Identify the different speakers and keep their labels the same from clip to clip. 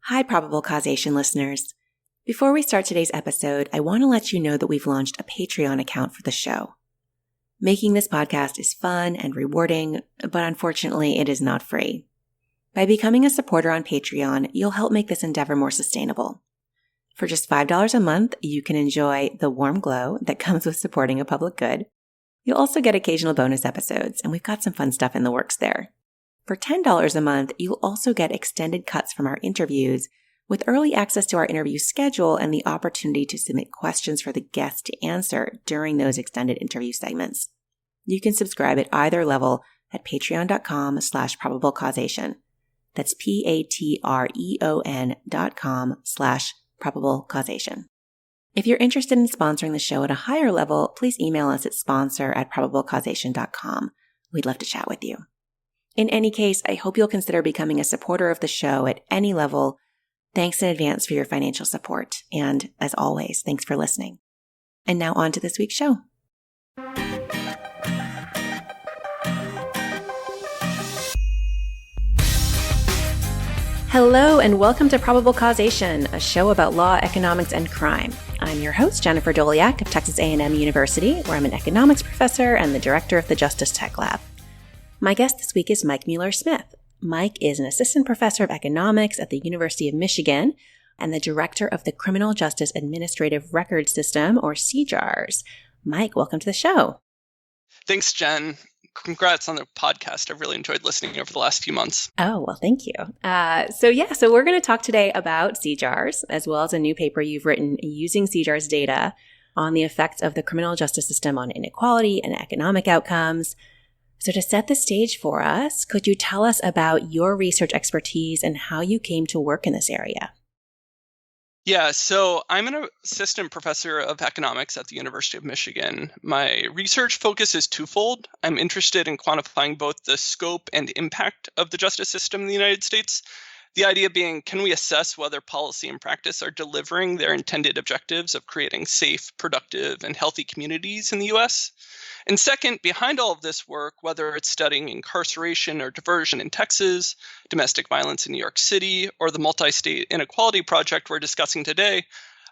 Speaker 1: Hi, Probable Causation listeners. Before we start today's episode, I want to let you know that we've launched a Patreon account for the show. Making this podcast is fun and rewarding, but unfortunately, it is not free. By becoming a supporter on Patreon, you'll help make this endeavor more sustainable. For just $5 a month, you can enjoy the warm glow that comes with supporting a public good. You'll also get occasional bonus episodes, and we've got some fun stuff in the works there. For $10 a month, you'll also get extended cuts from our interviews with early access to our interview schedule and the opportunity to submit questions for the guests to answer during those extended interview segments. You can subscribe at either level at patreon.com/probablecausation. That's patreon.com/probablecausation. If you're interested in sponsoring the show at a higher level, please email us at sponsor@probablecausation.com. We'd love to chat with you. In any case, I hope you'll consider becoming a supporter of the show at any level. Thanks in advance for your financial support. And as always, thanks for listening. And now on to this week's show. Hello and welcome to Probable Causation, a show about law, economics, and crime. I'm your host, Jennifer Doliak of Texas A&M University, where I'm an economics professor and the director of the Justice Tech Lab. My guest this week is Mike Mueller-Smith. Mike is an assistant professor of economics at the University of Michigan and the director of the Criminal Justice Administrative Record System, or CJARS. Mike, welcome to the show.
Speaker 2: Thanks, Jen. Congrats on the podcast. I've really enjoyed listening over the last few months.
Speaker 1: Oh, well, thank you. So we're going to talk today about CJARS, as well as a new paper you've written using CJARS data on the effects of the criminal justice system on inequality and economic outcomes. So to set the stage for us, could you tell us about your research expertise and how you came to work in this area?
Speaker 2: Yeah, so I'm an assistant professor of economics at the University of Michigan. My research focus is twofold. I'm interested in quantifying both the scope and impact of the justice system in the United States. The idea being, can we assess whether policy and practice are delivering their intended objectives of creating safe, productive, and healthy communities in the U.S.? And second, behind all of this work, whether it's studying incarceration or diversion in Texas, domestic violence in New York City, or the multi-state inequality project we're discussing today,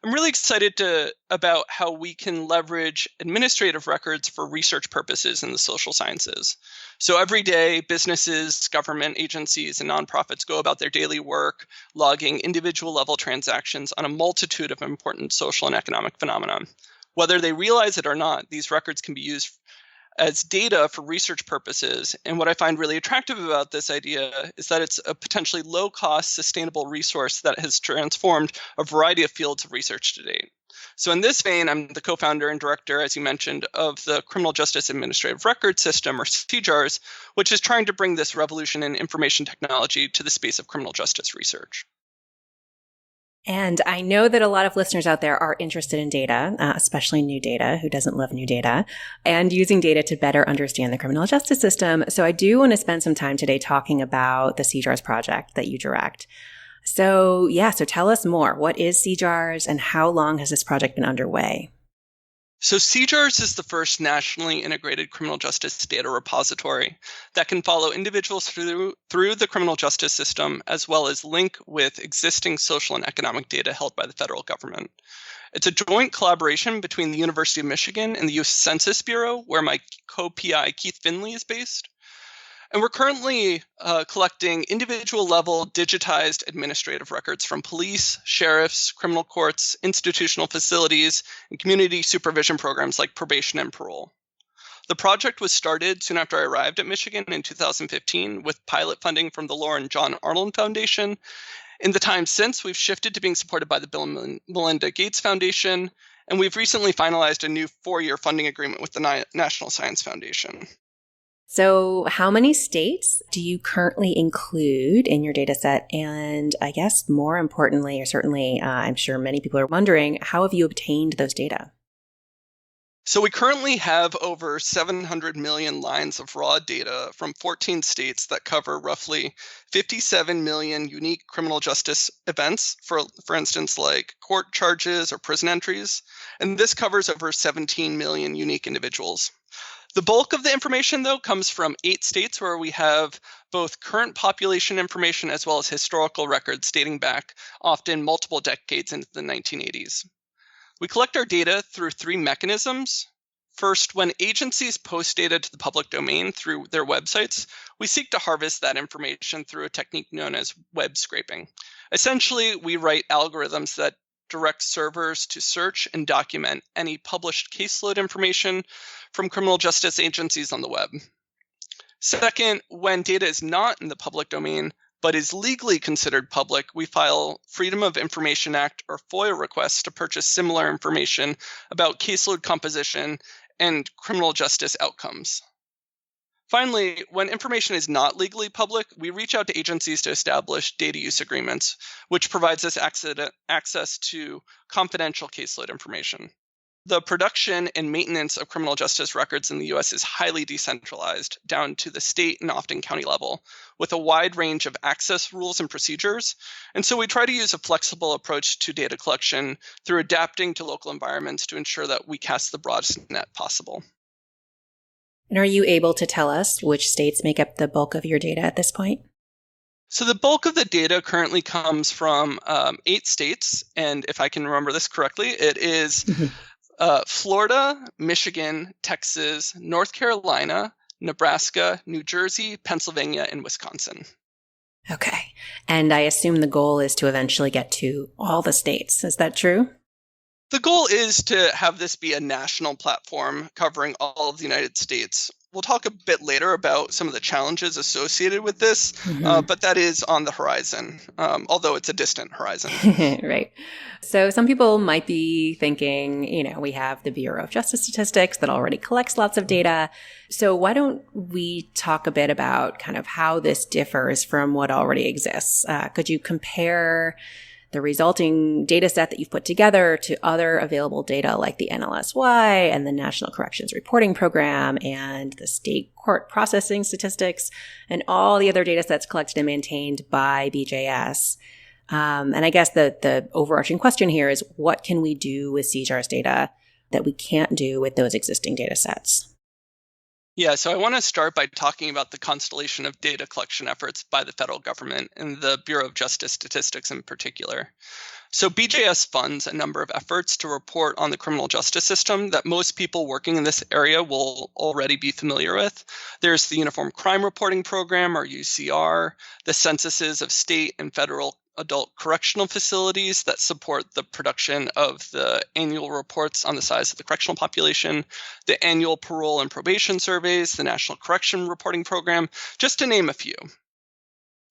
Speaker 2: I'm really excited about how we can leverage administrative records for research purposes in the social sciences. So every day, businesses, government agencies, and nonprofits go about their daily work, logging individual level transactions on a multitude of important social and economic phenomena. Whether they realize it or not, these records can be used as data for research purposes. And what I find really attractive about this idea is that it's a potentially low-cost, sustainable resource that has transformed a variety of fields of research to date. So in this vein, I'm the co-founder and director, as you mentioned, of the Criminal Justice Administrative Record System, or CJARS, which is trying to bring this revolution in information technology to the space of criminal justice research.
Speaker 1: And I know that a lot of listeners out there are interested in data, especially new data. Who doesn't love new data? And using data to better understand the criminal justice system. So I do want to spend some time today talking about the CJARS project that you direct. So tell us more. What is CJARS and how long has this project been underway?
Speaker 2: So CJARS is the first nationally integrated criminal justice data repository that can follow individuals through the criminal justice system, as well as link with existing social and economic data held by the federal government. It's a joint collaboration between the University of Michigan and the U.S. Census Bureau, where my co-PI Keith Finlay is based. And we're currently collecting individual-level digitized administrative records from police, sheriffs, criminal courts, institutional facilities, and community supervision programs like probation and parole. The project was started soon after I arrived at Michigan in 2015 with pilot funding from the Laura and John Arnold Foundation. In the time since, we've shifted to being supported by the Bill and Melinda Gates Foundation, and we've recently finalized a new 4-year funding agreement with the National Science Foundation.
Speaker 1: So how many states do you currently include in your data set? And I guess more importantly, or certainly I'm sure many people are wondering, how have you obtained those data?
Speaker 2: So we currently have over 700 million lines of raw data from 14 states that cover roughly 57 million unique criminal justice events, for instance, like court charges or prison entries. And this covers over 17 million unique individuals. The bulk of the information, though, comes from 8 states where we have both current population information as well as historical records dating back often multiple decades into the 1980s. We collect our data through 3 mechanisms. First, when agencies post data to the public domain through their websites, we seek to harvest that information through a technique known as web scraping. Essentially, we write algorithms that direct servers to search and document any published caseload information from criminal justice agencies on the web. Second, when data is not in the public domain, but is legally considered public, we file Freedom of Information Act or FOIA requests to purchase similar information about caseload composition and criminal justice outcomes. Finally, when information is not legally public, we reach out to agencies to establish data use agreements, which provides us access to confidential caseload information. The production and maintenance of criminal justice records in the U.S. is highly decentralized, down to the state and often county level, with a wide range of access rules and procedures. And so we try to use a flexible approach to data collection through adapting to local environments to ensure that we cast the broadest net possible.
Speaker 1: And are you able to tell us which states make up the bulk of your data at this point?
Speaker 2: So the bulk of the data currently comes from 8 states. And if I can remember this correctly, it is Florida, Michigan, Texas, North Carolina, Nebraska, New Jersey, Pennsylvania, and Wisconsin.
Speaker 1: Okay. And I assume the goal is to eventually get to all the states. Is that true?
Speaker 2: The goal is to have this be a national platform covering all of the United States. We'll talk a bit later about some of the challenges associated with this, but that is on the horizon, although it's a distant horizon.
Speaker 1: Right. So some people might be thinking, we have the Bureau of Justice Statistics that already collects lots of data. So why don't we talk a bit about kind of how this differs from what already exists? Could you compare the resulting data set that you've put together to other available data like the NLSY and the National Corrections Reporting Program and the state court processing statistics and all the other data sets collected and maintained by BJS? And I guess the overarching question here is, what can we do with CJARS data that we can't do with those existing data sets?
Speaker 2: Yeah, so I want to start by talking about the constellation of data collection efforts by the federal government and the Bureau of Justice Statistics in particular. So BJS funds a number of efforts to report on the criminal justice system that most people working in this area will already be familiar with. There's the Uniform Crime Reporting Program, or UCR, the censuses of state and federal adult correctional facilities that support the production of the annual reports on the size of the correctional population, the annual parole and probation surveys, the National Correction Reporting Program, just to name a few.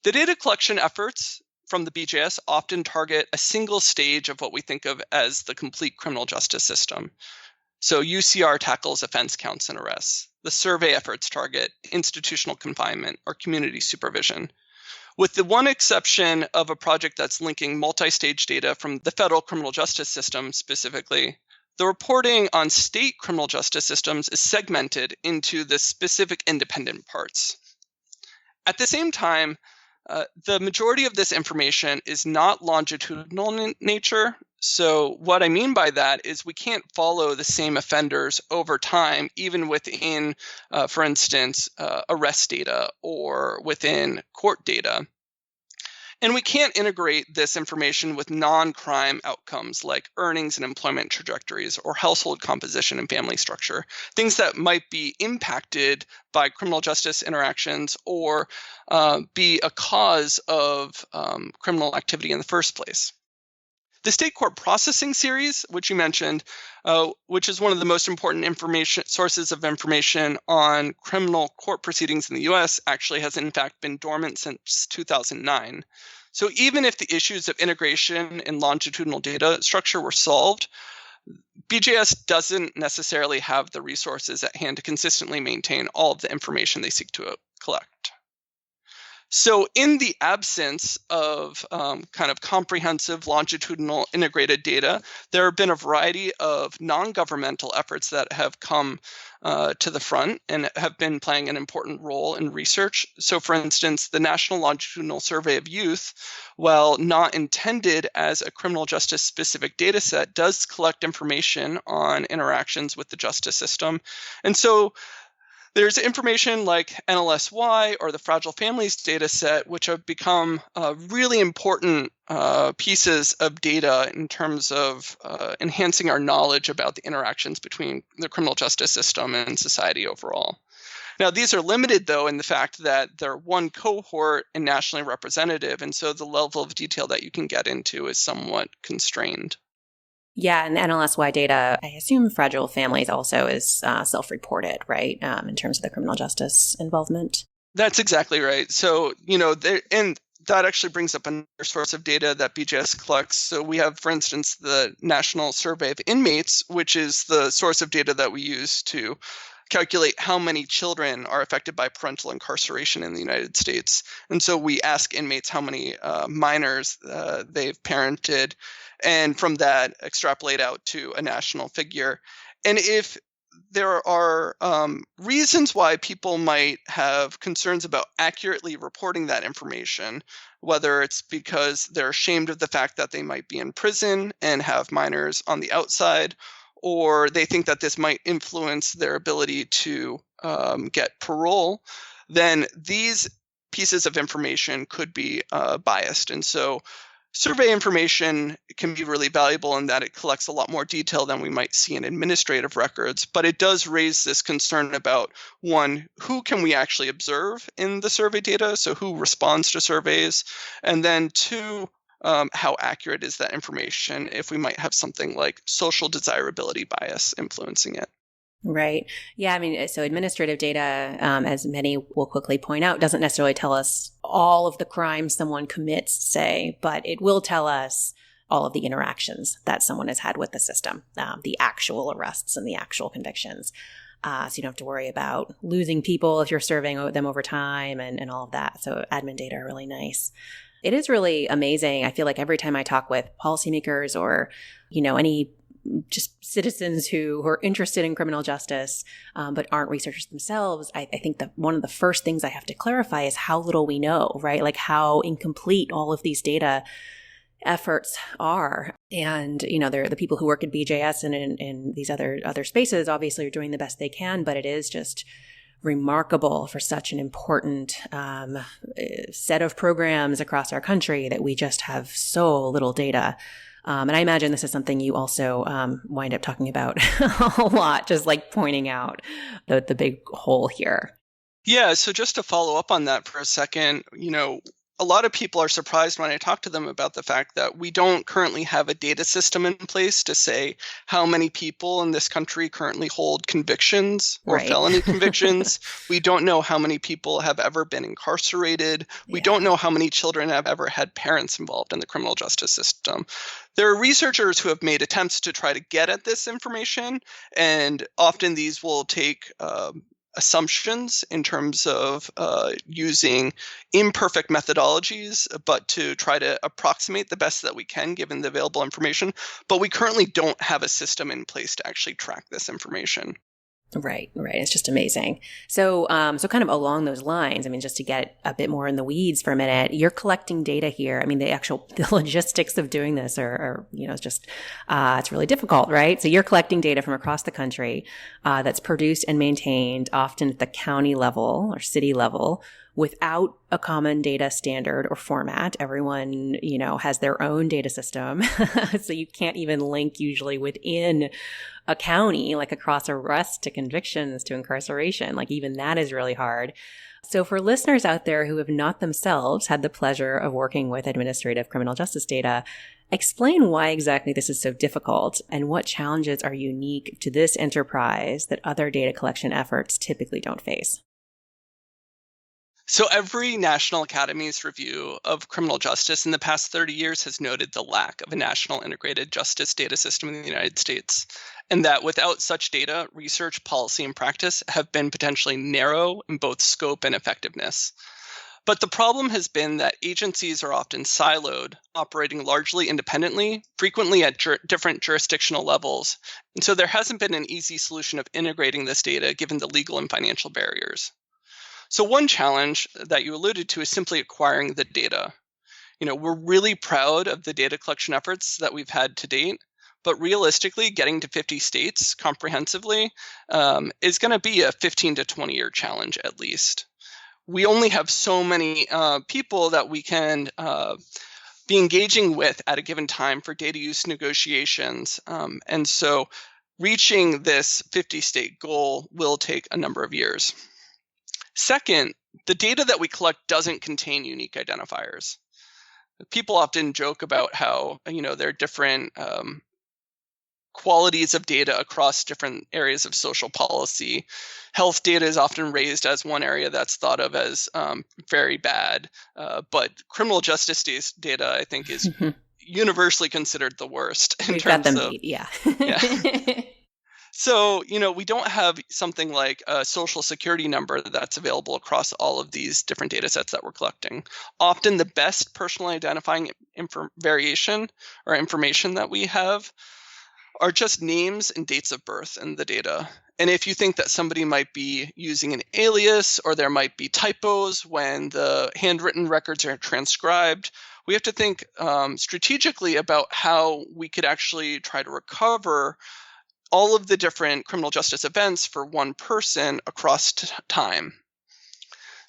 Speaker 2: The data collection efforts from the BJS often target a single stage of what we think of as the complete criminal justice system. So UCR tackles offense counts and arrests. The survey efforts target institutional confinement or community supervision. With the one exception of a project that's linking multi-stage data from the federal criminal justice system specifically, the reporting on state criminal justice systems is segmented into the specific independent parts. At the same time, the majority of this information is not longitudinal in nature. So what I mean by that is we can't follow the same offenders over time, even within, for instance, arrest data or within court data. And we can't integrate this information with non-crime outcomes like earnings and employment trajectories or household composition and family structure, things that might be impacted by criminal justice interactions or be a cause of criminal activity in the first place. The state court processing series, which you mentioned, which is one of the most important sources of information on criminal court proceedings in the U.S., actually has in fact been dormant since 2009. So even if the issues of integration and longitudinal data structure were solved, BJS doesn't necessarily have the resources at hand to consistently maintain all of the information they seek to collect. So in the absence of kind of comprehensive longitudinal integrated data, there have been a variety of non-governmental efforts that have come to the front and have been playing an important role in research. So for instance, the National Longitudinal Survey of Youth, while not intended as a criminal justice specific data set, does collect information on interactions with the justice system. And so There's information like NLSY or the Fragile Families data set, which have become really important pieces of data in terms of enhancing our knowledge about the interactions between the criminal justice system and society overall. Now, these are limited, though, in the fact that they're one cohort and nationally representative, and so the level of detail that you can get into is somewhat constrained.
Speaker 1: Yeah, and the NLSY data, I assume Fragile Families also is self-reported, right, in terms of the criminal justice involvement?
Speaker 2: That's exactly right. So, and that actually brings up another source of data that BJS collects. So we have, for instance, the National Survey of Inmates, which is the source of data that we use to calculate how many children are affected by parental incarceration in the United States. And so we ask inmates how many minors they've parented, and from that extrapolate out to a national figure. And if there are reasons why people might have concerns about accurately reporting that information, whether it's because they're ashamed of the fact that they might be in prison and have minors on the outside, or they think that this might influence their ability to get parole, then these pieces of information could be biased. And so survey information can be really valuable in that it collects a lot more detail than we might see in administrative records, but it does raise this concern about, one, who can we actually observe in the survey data, so who responds to surveys, and then two, how accurate is that information if we might have something like social desirability bias influencing it.
Speaker 1: Right. Yeah. I mean, so administrative data, as many will quickly point out, doesn't necessarily tell us all of the crimes someone commits, say, but it will tell us all of the interactions that someone has had with the system, the actual arrests and the actual convictions. So you don't have to worry about losing people if you're serving them over time and all of that. So admin data are really nice. It is really amazing. I feel like every time I talk with policymakers or, any just citizens who are interested in criminal justice, but aren't researchers themselves, I think that one of the first things I have to clarify is how little we know, right? Like how incomplete all of these data efforts are. And, they're the people who work at BJS and in these other spaces obviously are doing the best they can, but it is just remarkable for such an important set of programs across our country that we just have so little data. And I imagine this is something you also wind up talking about a lot, just like pointing out the big hole here.
Speaker 2: Yeah, so just to follow up on that for a second, a lot of people are surprised when I talk to them about the fact that we don't currently have a data system in place to say how many people in this country currently hold convictions or felony convictions. We don't know how many people have ever been incarcerated. We don't know how many children have ever had parents involved in the criminal justice system. There are researchers who have made attempts to try to get at this information, and often these will take assumptions in terms of using imperfect methodologies, but to try to approximate the best that we can given the available information. But we currently don't have a system in place to actually track this information.
Speaker 1: Right. It's just amazing. So kind of along those lines, I mean, just to get a bit more in the weeds for a minute, you're collecting data here. I mean, the logistics of doing this are it's just, it's really difficult, right? So you're collecting data from across the country, that's produced and maintained often at the county level or city level without a common data standard or format. Everyone, has their own data system. So you can't even link usually within a county, like across arrest to convictions to incarceration. Like even that is really hard. So for listeners out there who have not themselves had the pleasure of working with administrative criminal justice data, explain why exactly this is so difficult and what challenges are unique to this enterprise that other data collection efforts typically don't face.
Speaker 2: So every National Academy's review of criminal justice in the past 30 years has noted the lack of a national integrated justice data system in the United States, and that without such data, research, policy, and practice have been potentially narrow in both scope and effectiveness. But the problem has been that agencies are often siloed, operating largely independently, frequently at different jurisdictional levels, and so there hasn't been an easy solution of integrating this data given the legal and financial barriers. So one challenge that you alluded to is simply acquiring the data. We're really proud of the data collection efforts that we've had to date, But realistically, getting to 50 states comprehensively is going to be a 15 to 20-year challenge at least. We only have so many people that we can be engaging with at a given time for data use negotiations. And so reaching this 50-state goal will take a number of years. Second, the data that we collect doesn't contain unique identifiers. People often joke about how, there are different qualities of data across different areas of social policy. Health data is often raised as one area that's thought of as very bad, but criminal justice data, I think, is universally considered the worst.
Speaker 1: We've got them beat, yeah.
Speaker 2: So, we don't have something like a social security number that's available across all of these different data sets that we're collecting. Often the best personal identifying variation or information that we have are just names and dates of birth in the data. And if you think that somebody might be using an alias or there might be typos when the handwritten records are transcribed, we have to think strategically about how we could actually try to recover all of the different criminal justice events for one person across time.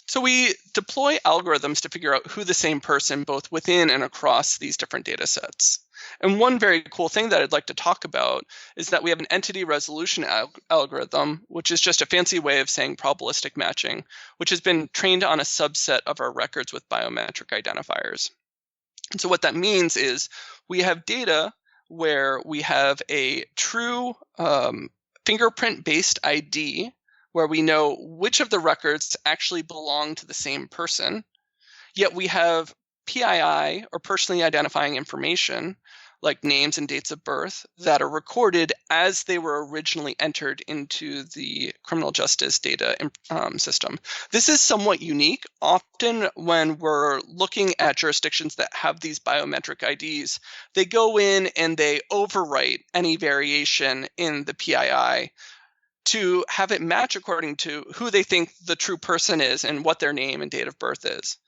Speaker 2: So we deploy algorithms to figure out who the same person both within and across these different data sets. And one very cool thing that I'd like to talk about is that we have an entity resolution algorithm, which is just a fancy way of saying probabilistic matching, which has been trained on a subset of our records with biometric identifiers. And so what that means is we have data where we have a true fingerprint-based ID where we know which of the records actually belong to the same person, yet we have PII, or personally identifying information, like names and dates of birth, that are recorded as they were originally entered into the criminal justice data system. This is somewhat unique. Often when we're looking at jurisdictions that have these biometric IDs, they go in and they overwrite any variation in the PII to have it match according to who they think the true person is and what their name and date of birth is.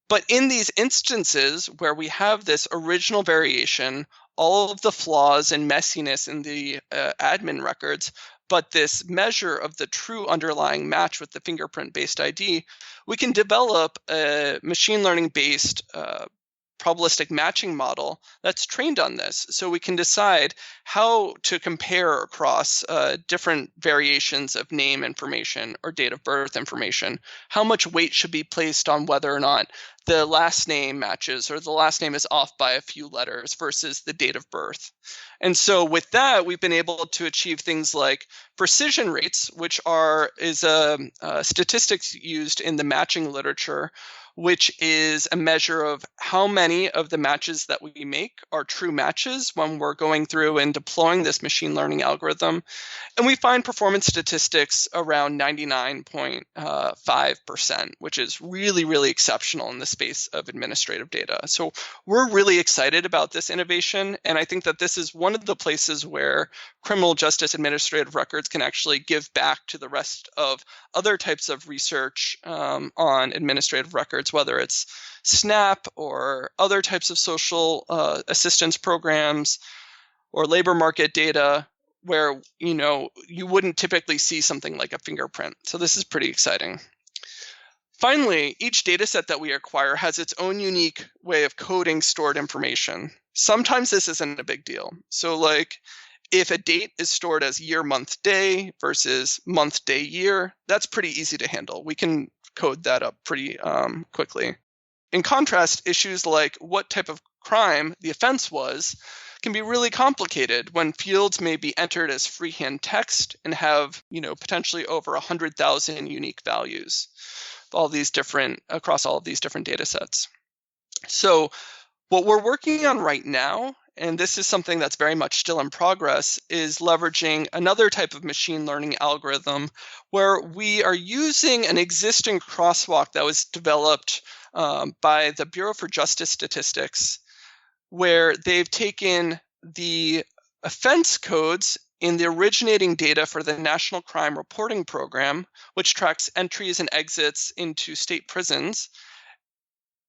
Speaker 2: But in these instances where we have this original variation, all of the flaws and messiness in the admin records, but this measure of the true underlying match with the fingerprint-based ID, we can develop a machine learning-based probabilistic matching model that's trained on this. So we can decide how to compare across different variations of name information or date of birth information. How much weight should be placed on whether or not the last name matches or the last name is off by a few letters versus the date of birth. And so with that, we've been able to achieve things like precision rates, which is statistics used in the matching literature, which is a measure of how many of the matches that we make are true matches when we're going through and deploying this machine learning algorithm. And we find performance statistics around 99.5%, which is really, really exceptional in the space of administrative data. So we're really excited about this innovation. And I think that this is one of the places where criminal justice administrative records can actually give back to the rest of other types of research on administrative records, whether it's SNAP or other types of social assistance programs or labor market data where you wouldn't typically see something like a fingerprint. So this is pretty exciting. Finally, each data set that we acquire has its own unique way of coding stored information. Sometimes this isn't a big deal. So like if a date is stored as year, month, day versus month, day, year, that's pretty easy to handle. We can code that up pretty quickly. In contrast, issues like what type of crime the offense was can be really complicated when fields may be entered as freehand text and have, potentially over 100,000 unique values across all of these different data sets. So what we're working on right now, and this is something that's very much still in progress, is leveraging another type of machine learning algorithm where we are using an existing crosswalk that was developed by the Bureau for Justice Statistics, where they've taken the offense codes in the originating data for the National Crime Reporting Program, which tracks entries and exits into state prisons,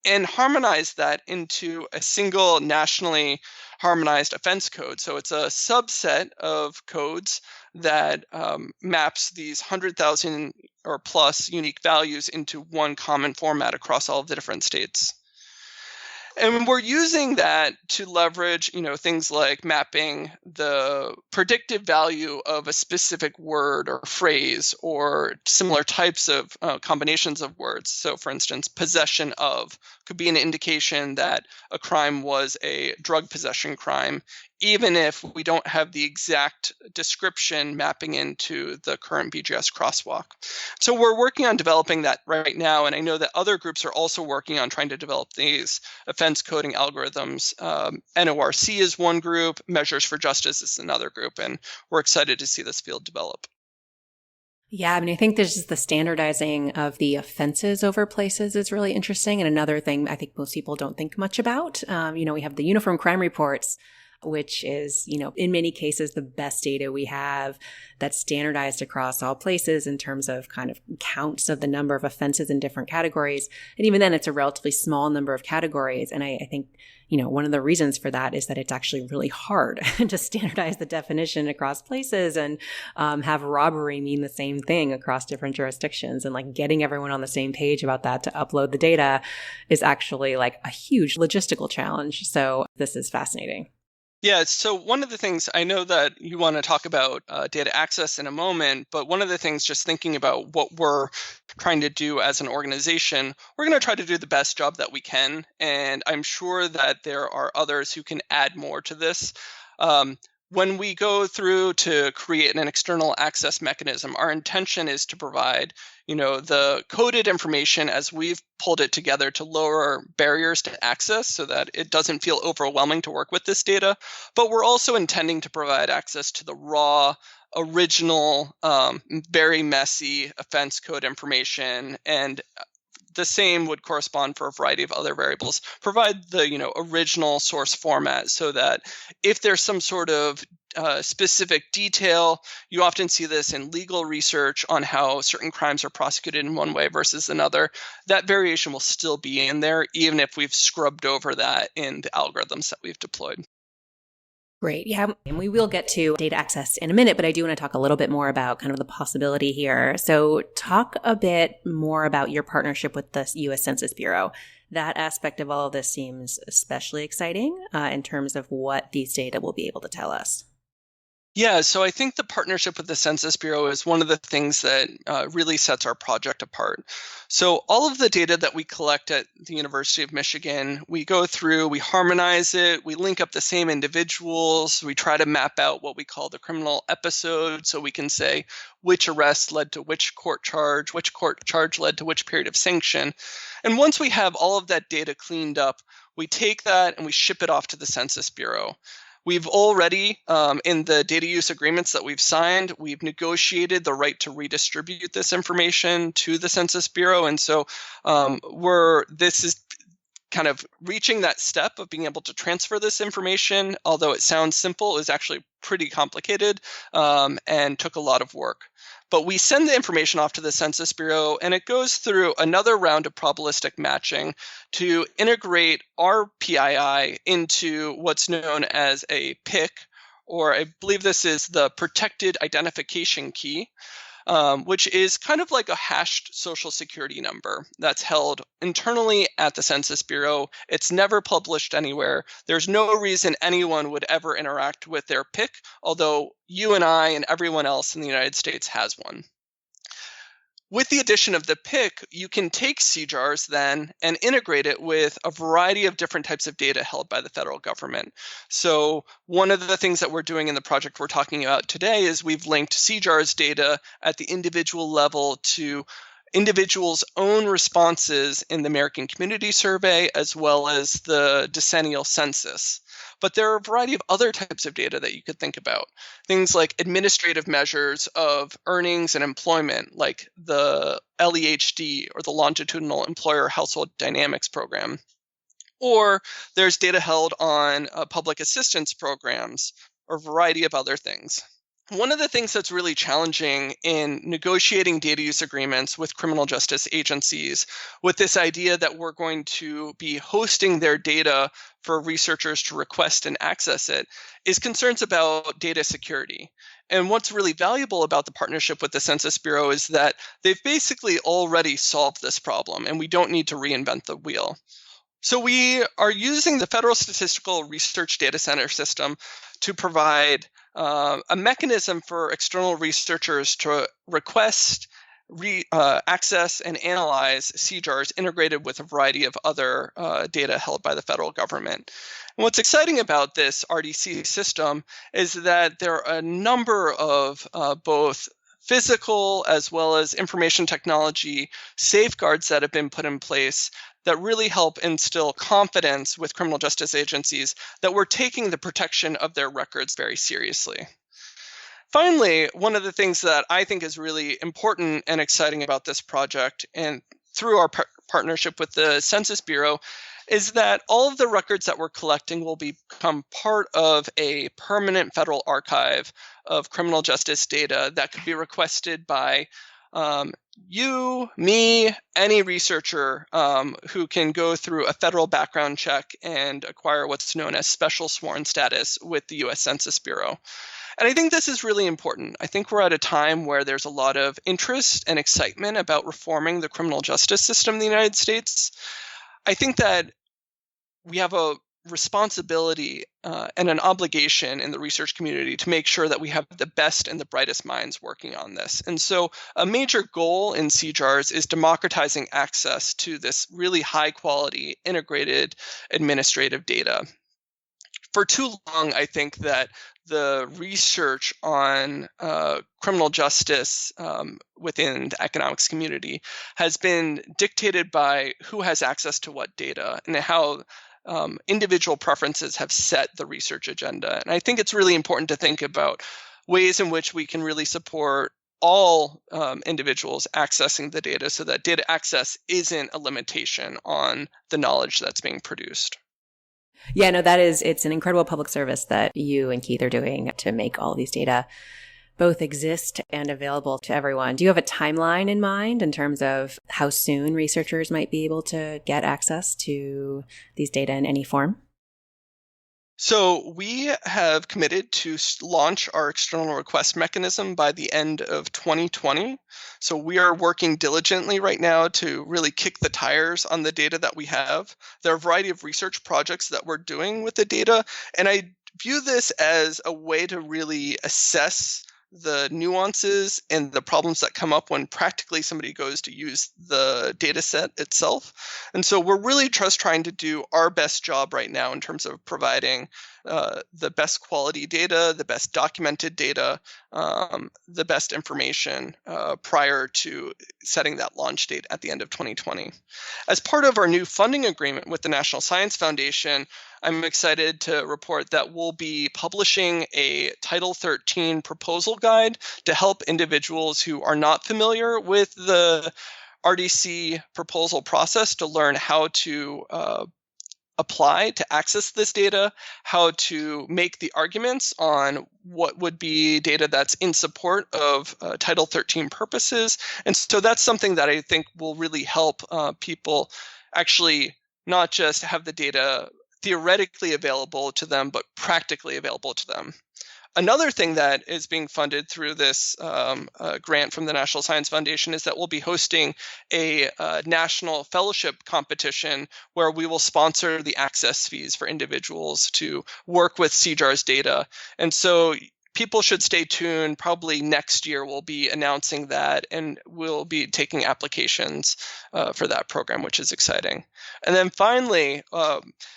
Speaker 2: and harmonized that into a single nationally harmonized offense code. So it's a subset of codes that maps these 100,000 or plus unique values into one common format across all of the different states. And we're using that to leverage, things like mapping the predictive value of a specific word or phrase or similar types of combinations of words. So, for instance, possession of could be an indication that a crime was a drug possession crime, even if we don't have the exact description mapping into the current BGS crosswalk. So we're working on developing that right now, and I know that other groups are also working on trying to develop these offense coding algorithms. NORC is one group, Measures for Justice is another group, and we're excited to see this field develop.
Speaker 1: Yeah, I think there's just the standardizing of the offenses over places is really interesting. And another thing I think most people don't think much about, we have the uniform crime reports, which is, in many cases, the best data we have that's standardized across all places in terms of kind of counts of the number of offenses in different categories. And even then, it's a relatively small number of categories. And I think, one of the reasons for that is that it's actually really hard to standardize the definition across places and have robbery mean the same thing across different jurisdictions. And like getting everyone on the same page about that to upload the data is actually like a huge logistical challenge. So this is fascinating.
Speaker 2: Yeah, so one of the things, I know that you want to talk about data access in a moment, but one of the things, just thinking about what we're trying to do as an organization, we're going to try to do the best job that we can. And I'm sure that there are others who can add more to this. When we go through to create an external access mechanism, our intention is to provide, the coded information as we've pulled it together to lower barriers to access so that it doesn't feel overwhelming to work with this data. But we're also intending to provide access to the raw, original, very messy offense code information, and the same would correspond for a variety of other variables. Provide the original source format so that if there's some sort of specific detail, you often see this in legal research on how certain crimes are prosecuted in one way versus another, that variation will still be in there, even if we've scrubbed over that in the algorithms that we've deployed.
Speaker 1: Great. Yeah. And we will get to data access in a minute, but I do want to talk a little bit more about kind of the possibility here. So talk a bit more about your partnership with the U.S. Census Bureau. That aspect of all of this seems especially exciting in terms of what these data will be able to tell us.
Speaker 2: Yeah, so I think the partnership with the Census Bureau is one of the things that really sets our project apart. So all of the data that we collect at the University of Michigan, we go through, we harmonize it, we link up the same individuals, we try to map out what we call the criminal episode so we can say which arrest led to which court charge led to which period of sanction. And once we have all of that data cleaned up, we take that and we ship it off to the Census Bureau. We've already, in the data use agreements that we've signed, we've negotiated the right to redistribute this information to the Census Bureau. And so this is kind of reaching that step of being able to transfer this information, although it sounds simple, is actually pretty complicated and took a lot of work. But we send the information off to the Census Bureau, and it goes through another round of probabilistic matching to integrate our PII into what's known as a PIC, or I believe this is the Protected Identification Key, which is kind of like a hashed social security number that's held internally at the Census Bureau. It's never published anywhere. There's no reason anyone would ever interact with their PIC, although you and I and everyone else in the United States has one. With the addition of the PIC, you can take CJARS then and integrate it with a variety of different types of data held by the federal government. So one of the things that we're doing in the project we're talking about today is we've linked CJARS data at the individual level to individuals' own responses in the American Community Survey as well as the decennial census. But there are a variety of other types of data that you could think about. Things like administrative measures of earnings and employment, like the LEHD or the Longitudinal Employer Household Dynamics Program. Or there's data held on public assistance programs or a variety of other things. One of the things that's really challenging in negotiating data use agreements with criminal justice agencies, with this idea that we're going to be hosting their data for researchers to request and access it, is concerns about data security. And what's really valuable about the partnership with the Census Bureau is that they've basically already solved this problem, and we don't need to reinvent the wheel. So we are using the Federal Statistical Research Data Center system to provide a mechanism for external researchers to request, access, and analyze CJARS integrated with a variety of other data held by the federal government. And what's exciting about this RDC system is that there are a number of both physical as well as information technology safeguards that have been put in place that really help instill confidence with criminal justice agencies that we're taking the protection of their records very seriously. Finally, one of the things that I think is really important and exciting about this project, and through our partnership with the Census Bureau, is that all of the records that we're collecting will become part of a permanent federal archive of criminal justice data that could be requested by you, me, any researcher who can go through a federal background check and acquire what's known as special sworn status with the U.S. Census Bureau. And I think this is really important. I think we're at a time where there's a lot of interest and excitement about reforming the criminal justice system in the United States. I think that we have a responsibility and an obligation in the research community to make sure that we have the best and the brightest minds working on this. And so a major goal in CJARS is democratizing access to this really high quality integrated administrative data. For too long, I think that the research on criminal justice within the economics community has been dictated by who has access to what data and how individual preferences have set the research agenda. And I think it's really important to think about ways in which we can really support all individuals accessing the data so that data access isn't a limitation on the knowledge that's being produced.
Speaker 1: Yeah, no, it's an incredible public service that you and Keith are doing to make all of these data both exist and available to everyone. Do you have a timeline in mind in terms of how soon researchers might be able to get access to these data in any form?
Speaker 2: So we have committed to launch our external request mechanism by the end of 2020. So we are working diligently right now to really kick the tires on the data that we have. There are a variety of research projects that we're doing with the data, and I view this as a way to really assess the nuances and the problems that come up when practically somebody goes to use the data set itself. And so we're really just trying to do our best job right now in terms of providing the best quality data, the best documented data, the best information prior to setting that launch date at the end of 2020. As part of our new funding agreement with the National Science Foundation, I'm excited to report that we'll be publishing a Title 13 proposal guide to help individuals who are not familiar with the RDC proposal process to learn how to apply to access this data, how to make the arguments on what would be data that's in support of Title 13 purposes. And so that's something that I think will really help people actually not just have the data theoretically available to them, but practically available to them. Another thing that is being funded through this grant from the National Science Foundation is that we'll be hosting a national fellowship competition where we will sponsor the access fees for individuals to work with CJARS data. And so people should stay tuned. Probably next year we'll be announcing that, and we'll be taking applications for that program, which is exciting. And then finally,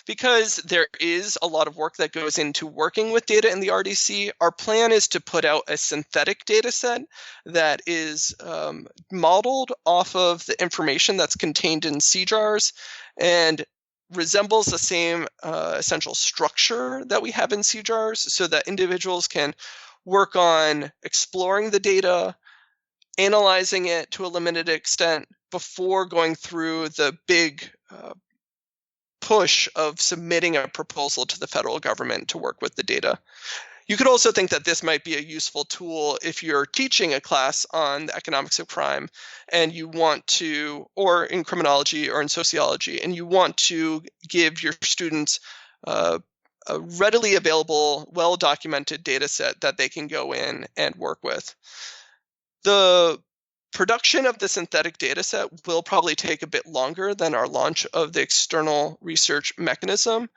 Speaker 2: because there is a lot of work that goes into working with data in the RDC, our plan is to put out a synthetic data set that is modeled off of the information that's contained in CJARS and resembles the same essential structure that we have in CJARS, so that individuals can work on exploring the data, analyzing it to a limited extent before going through the big push of submitting a proposal to the federal government to work with the data. You could also think that this might be a useful tool if you're teaching a class on the economics of crime and you want to, or in criminology or in sociology, and you want to give your students a readily available, well-documented data set that they can go in and work with. The production of the synthetic data set will probably take a bit longer than our launch of the external research mechanism.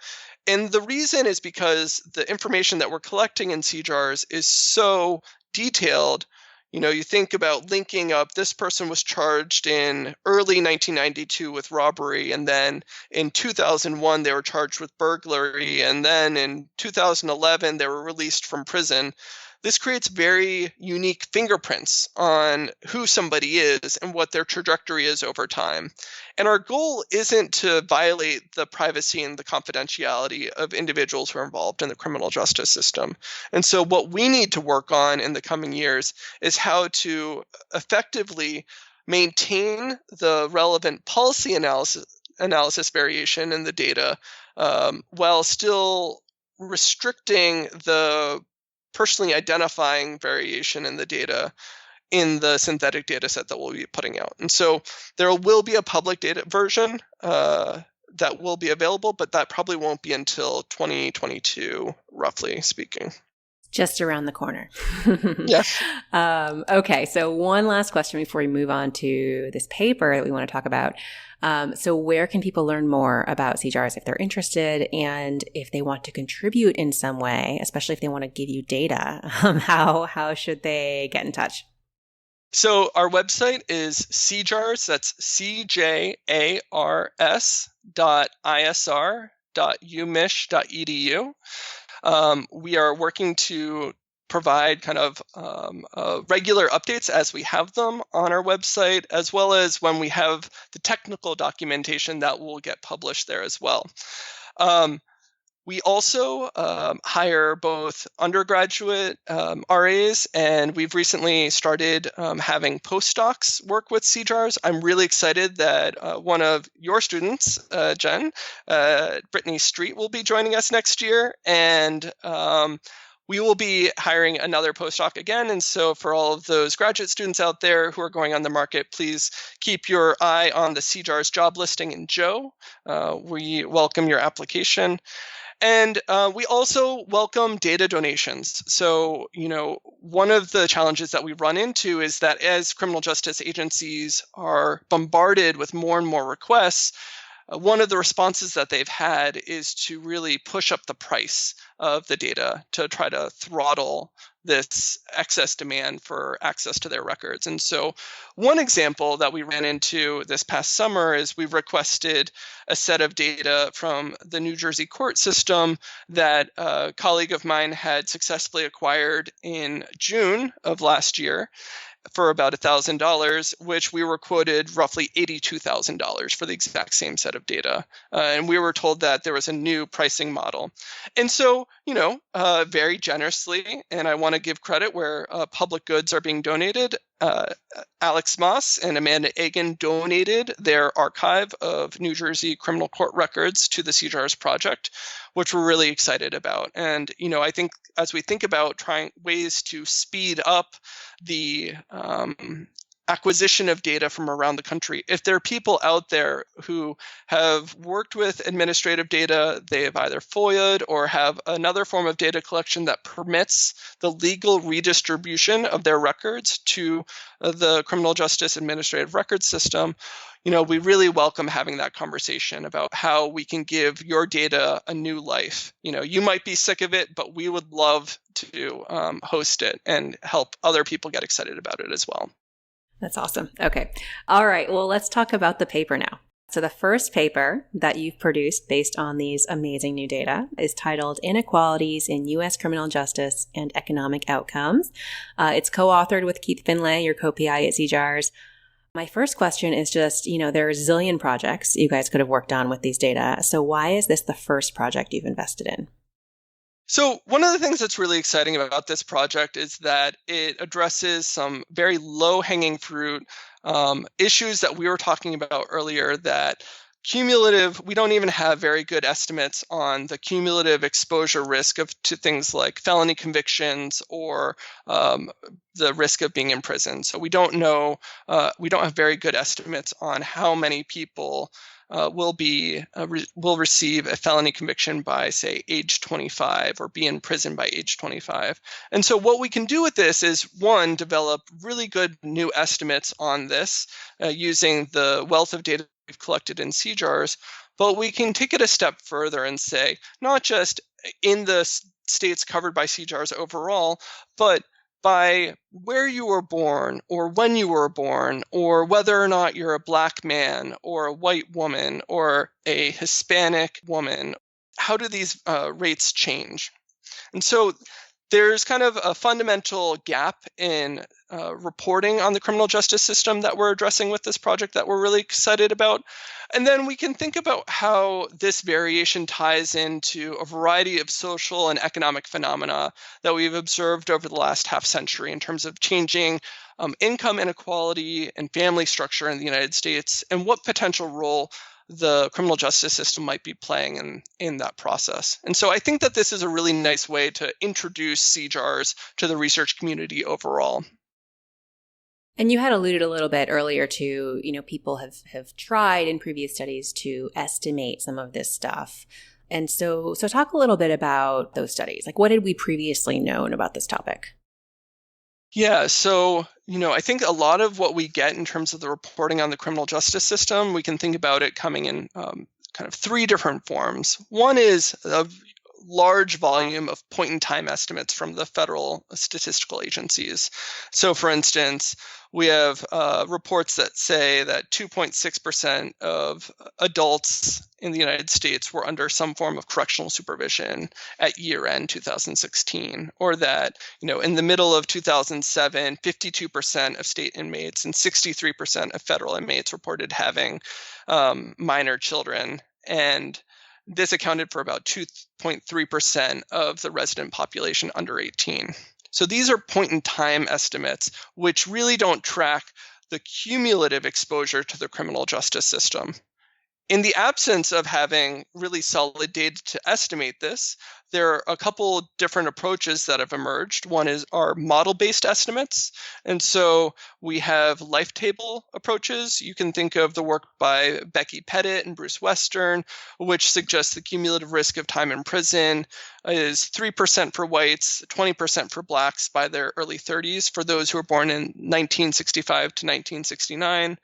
Speaker 2: And the reason is because the information that we're collecting in CJARS is so detailed. You think about linking up, this person was charged in early 1992 with robbery, and then in 2001 they were charged with burglary, and then in 2011 they were released from prison. This creates very unique fingerprints on who somebody is and what their trajectory is over time. And our goal isn't to violate the privacy and the confidentiality of individuals who are involved in the criminal justice system. And so what we need to work on in the coming years is how to effectively maintain the relevant policy analysis variation in the data while still restricting the personally identifying variation in the data in the synthetic data set that we'll be putting out. And so there will be a public data version that will be available, but that probably won't be until 2022, roughly speaking.
Speaker 1: Just around the corner.
Speaker 2: Yes.
Speaker 1: Okay, so one last question before we move on to this paper that we want to talk about. So where can people learn more about CJARS if they're interested, and if they want to contribute in some way, especially if they want to give you data, how should they get in touch?
Speaker 2: So our website is CJARS, that's CJARS.isr.umich.edu. We are working to provide kind of regular updates as we have them on our website, as well as when we have the technical documentation that will get published there as well. We also hire both undergraduate RAs, and we've recently started having postdocs work with CJARS. I'm really excited that one of your students, Jen, Brittany Street, will be joining us next year, and we will be hiring another postdoc again. And so for all of those graduate students out there who are going on the market, please keep your eye on the CJARS job listing in Joe. We welcome your application. And we also welcome data donations. So, one of the challenges that we run into is that as criminal justice agencies are bombarded with more and more requests, one of the responses that they've had is to really push up the price of the data to try to throttle this excess demand for access to their records. And so one example that we ran into this past summer is we requested a set of data from the New Jersey court system that a colleague of mine had successfully acquired in June of last year for about $1,000, which we were quoted roughly $82,000 for the exact same set of data. And we were told that there was a new pricing model. And so, very generously, and I want to give credit where public goods are being donated, Alex Moss and Amanda Egan donated their archive of New Jersey criminal court records to the CJARS project, which we're really excited about. And, I think as we think about trying ways to speed up the acquisition of data from around the country, if there are people out there who have worked with administrative data, they have either FOIA'd or have another form of data collection that permits the legal redistribution of their records to the criminal justice administrative records system, we really welcome having that conversation about how we can give your data a new life. You might be sick of it, but we would love to host it and help other people get excited about it as well.
Speaker 1: That's awesome. Okay. All right. Well, let's talk about the paper now. So the first paper that you've produced based on these amazing new data is titled Inequalities in U.S. Criminal Justice and Economic Outcomes. It's co-authored with Keith Finlay, your co-PI at CJARS. My first question is just, there are a zillion projects you guys could have worked on with these data. So why is this the first project you've invested in?
Speaker 2: So one of the things that's really exciting about this project is that it addresses some very low-hanging fruit issues that we were talking about earlier that we don't even have very good estimates on the cumulative exposure risk to things like felony convictions or the risk of being imprisoned. So we don't know, we don't have very good estimates on how many people will receive a felony conviction by, say, age 25 or be in prison by age 25. And so what we can do with this is, one, develop really good new estimates on this using the wealth of data we've collected in CJARS, but we can take it a step further and say, not just in the states covered by CJARS overall, but by where you were born or when you were born or whether or not you're a Black man or a white woman or a Hispanic woman, how do these rates change? And so there's kind of a fundamental gap in reporting on the criminal justice system that we're addressing with this project that we're really excited about. And then we can think about how this variation ties into a variety of social and economic phenomena that we've observed over the last half century in terms of changing income inequality and family structure in the United States, and what potential role the criminal justice system might be playing in that process. And so I think that this is a really nice way to introduce CJARS to the research community overall.
Speaker 1: And you had alluded a little bit earlier to, people have tried in previous studies to estimate some of this stuff. And so talk a little bit about those studies. Like, what had we previously known about this topic?
Speaker 2: Yeah, so, I think a lot of what we get in terms of the reporting on the criminal justice system, we can think about it coming in kind of three different forms. One is a large volume of point-in-time estimates from the federal statistical agencies. So, for instance, we have reports that say that 2.6% of adults in the United States were under some form of correctional supervision at year-end 2016, or that, in the middle of 2007, 52% of state inmates and 63% of federal inmates reported having minor children, and this accounted for about 2.3% of the resident population under 18. So these are point-in-time estimates, which really don't track the cumulative exposure to the criminal justice system. In the absence of having really solid data to estimate this, there are a couple different approaches that have emerged. One is our model-based estimates. And so we have life table approaches. You can think of the work by Becky Pettit and Bruce Western, which suggests the cumulative risk of time in prison is 3% for whites, 20% for Blacks by their early 30s for those who were born in 1965 to 1969.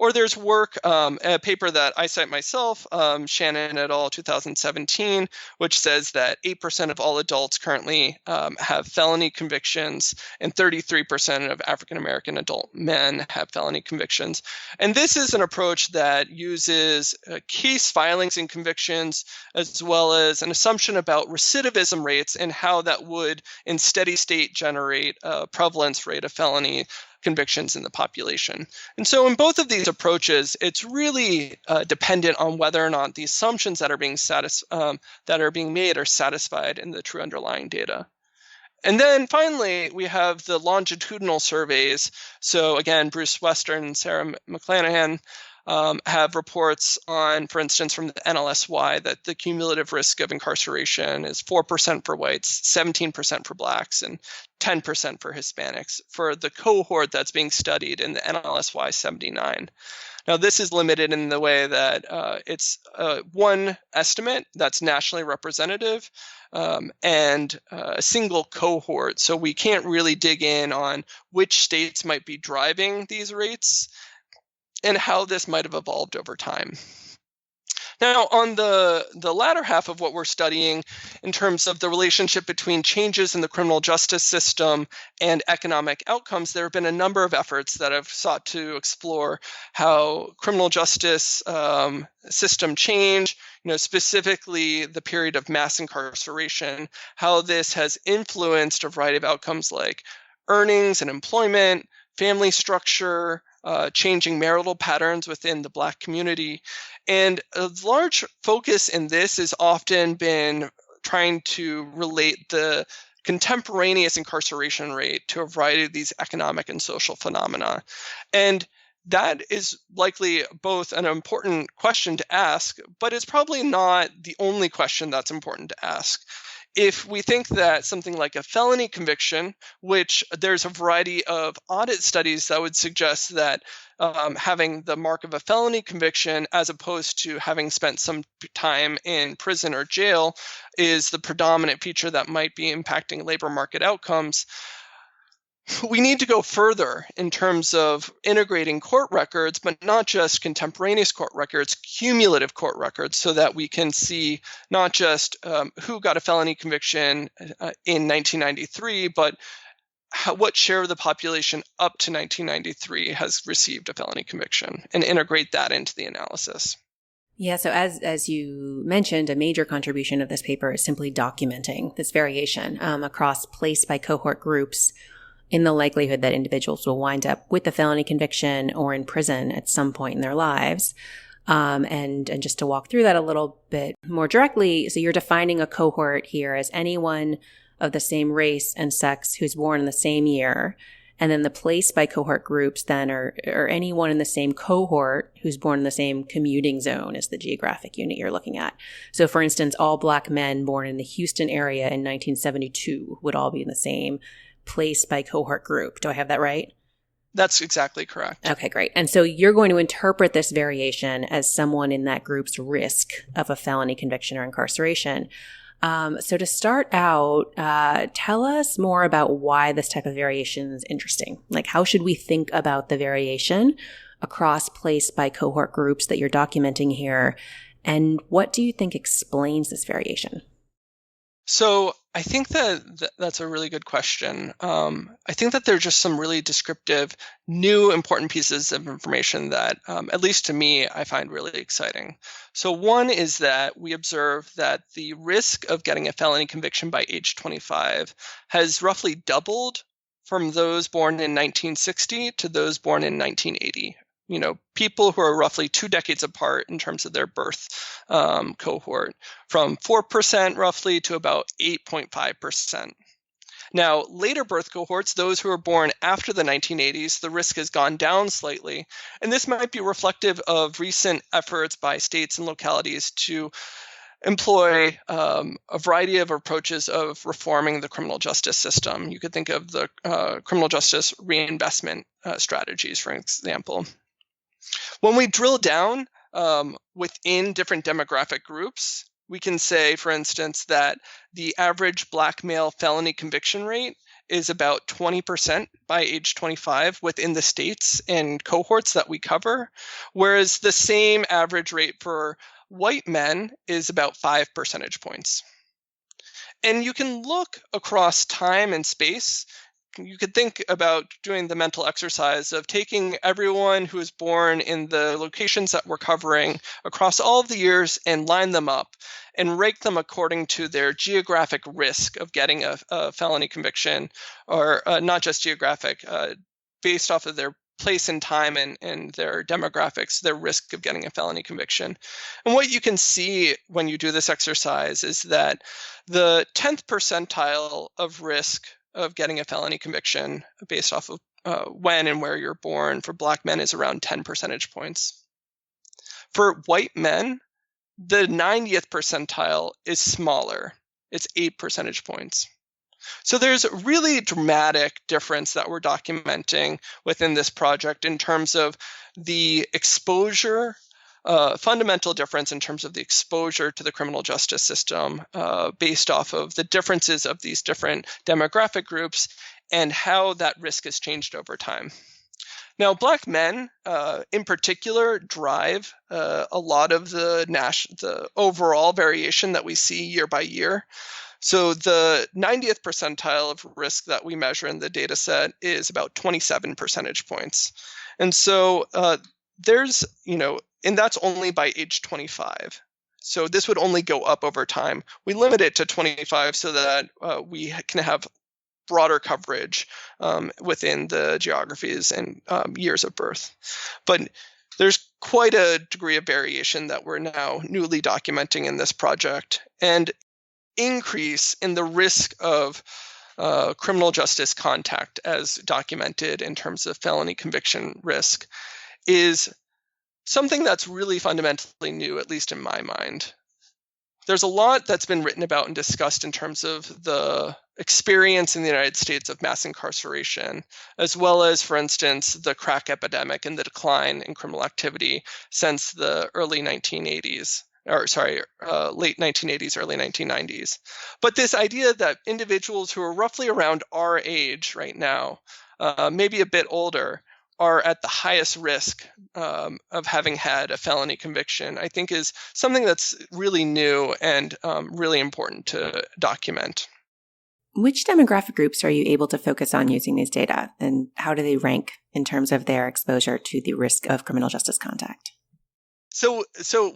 Speaker 2: Or there's work, a paper that I cite myself, Shannon et al. 2017, which says that 8% of all adults currently have felony convictions, and 33% of African-American adult men have felony convictions. And this is an approach that uses case filings and convictions, as well as an assumption about recidivism rates and how that would, in steady state, generate a prevalence rate of felony convictions in the population. And so in both of these approaches, it's really dependent on whether or not the assumptions that are being made are satisfied in the true underlying data. And then finally, we have the longitudinal surveys. So again, Bruce Western and Sarah McClanahan have reports on, for instance, from the NLSY, that the cumulative risk of incarceration is 4% for whites, 17% for Blacks, and 10% for Hispanics for the cohort that's being studied in the NLSY 79. Now, this is limited in the way that it's one estimate that's nationally representative and a single cohort. So we can't really dig in on which states might be driving these rates and how this might have evolved over time. Now, on the latter half of what we're studying in terms of the relationship between changes in the criminal justice system and economic outcomes, there have been a number of efforts that have sought to explore how criminal justice system change, specifically the period of mass incarceration, how this has influenced a variety of outcomes like earnings and employment, family structure, changing marital patterns within the Black community. And a large focus in this has often been trying to relate the contemporaneous incarceration rate to a variety of these economic and social phenomena. And that is likely both an important question to ask, but it's probably not the only question that's important to ask. If we think that something like a felony conviction, which there's a variety of audit studies that would suggest that having the mark of a felony conviction as opposed to having spent some time in prison or jail is the predominant feature that might be impacting labor market outcomes, we need to go further in terms of integrating court records, but not just contemporaneous court records, cumulative court records, so that we can see not just who got a felony conviction in 1993, but what share of the population up to 1993 has received a felony conviction, and integrate that into the analysis.
Speaker 1: Yeah, so as you mentioned, a major contribution of this paper is simply documenting this variation across place by cohort groups in the likelihood that individuals will wind up with a felony conviction or in prison at some point in their lives. And just to walk through that a little bit more directly, so you're defining a cohort here as anyone of the same race and sex who's born in the same year. And then the place by cohort groups then are anyone in the same cohort who's born in the same commuting zone is the geographic unit you're looking at. So for instance, all Black men born in the Houston area in 1972 would all be in the same place by cohort group. Do I have that right?
Speaker 2: That's exactly correct.
Speaker 1: Okay, great. And so you're going to interpret this variation as someone in that group's risk of a felony conviction or incarceration. So to start out, tell us more about why this type of variation is interesting. Like, how should we think about the variation across place by cohort groups that you're documenting here? And what do you think explains this variation?
Speaker 2: So I think that's a really good question. I think that there are just some really descriptive, new, important pieces of information that, at least to me, I find really exciting. So one is that we observe that the risk of getting a felony conviction by age 25 has roughly doubled from those born in 1960 to those born in 1980. People who are roughly 2 decades apart in terms of their birth cohort, from 4% roughly to about 8.5%. Now, later birth cohorts, those who are born after the 1980s, the risk has gone down slightly. And this might be reflective of recent efforts by states and localities to employ a variety of approaches of reforming the criminal justice system. You could think of the criminal justice reinvestment strategies, for example. When we drill down within different demographic groups, we can say, for instance, that the average Black male felony conviction rate is about 20% by age 25 within the states and cohorts that we cover, whereas the same average rate for white men is about 5 percentage points. And you can look across time and space. You could think about doing the mental exercise of taking everyone who is born in the locations that we're covering across all of the years and line them up and rank them according to their geographic risk of getting a felony conviction, or not just geographic, based off of their place and time and their demographics, their risk of getting a felony conviction. And what you can see when you do this exercise is that the 10th percentile of risk of getting a felony conviction based off of when and where you're born for Black men is around 10 percentage points. For white men, the 90th percentile is smaller. It's 8 percentage points. So there's a really dramatic difference that we're documenting within this project in terms of the exposure, fundamental difference in terms of the exposure to the criminal justice system based off of the differences of these different demographic groups and how that risk has changed over time. Now, Black men in particular drive a lot of the overall variation that we see year by year. So the 90th percentile of risk that we measure in the data set is about 27 percentage points. And so there's, and that's only by age 25. So this would only go up over time. We limit it to 25 so that we can have broader coverage within the geographies and years of birth. But there's quite a degree of variation that we're now newly documenting in this project, and increase in the risk of criminal justice contact as documented in terms of felony conviction risk is something that's really fundamentally new, at least in my mind. There's a lot that's been written about and discussed in terms of the experience in the United States of mass incarceration, as well as, for instance, the crack epidemic and the decline in criminal activity since the early 1980s. Late 1980s, early 1990s. But this idea that individuals who are roughly around our age right now, maybe a bit older, are at the highest risk of having had a felony conviction, I think is something that's really new and really important to document.
Speaker 1: Which demographic groups are you able to focus on using these data, and how do they rank in terms of their exposure to the risk of criminal justice contact?
Speaker 2: So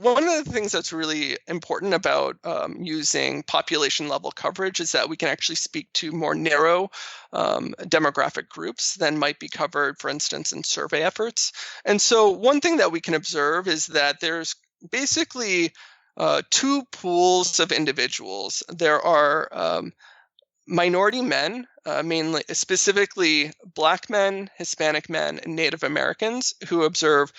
Speaker 2: one of the things that's really important about using population level coverage is that we can actually speak to more narrow demographic groups than might be covered, for instance, in survey efforts. And so one thing that we can observe is that there's basically two pools of individuals. There are minority men, mainly specifically Black men, Hispanic men, and Native Americans, who observe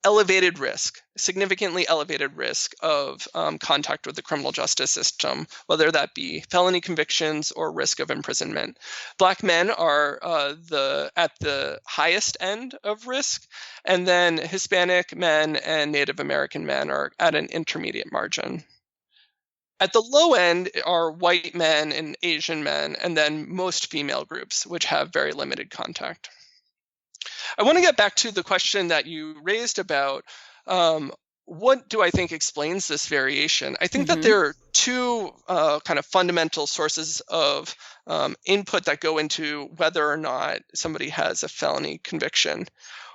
Speaker 2: elevated risk, significantly elevated risk of contact with the criminal justice system, whether that be felony convictions or risk of imprisonment. Black men are at the highest end of risk, and then Hispanic men and Native American men are at an intermediate margin. At the low end are white men and Asian men, and then most female groups, which have very limited contact. I want to get back to the question that you raised about what do I think explains this variation. I think that there are two kind of fundamental sources of input that go into whether or not somebody has a felony conviction.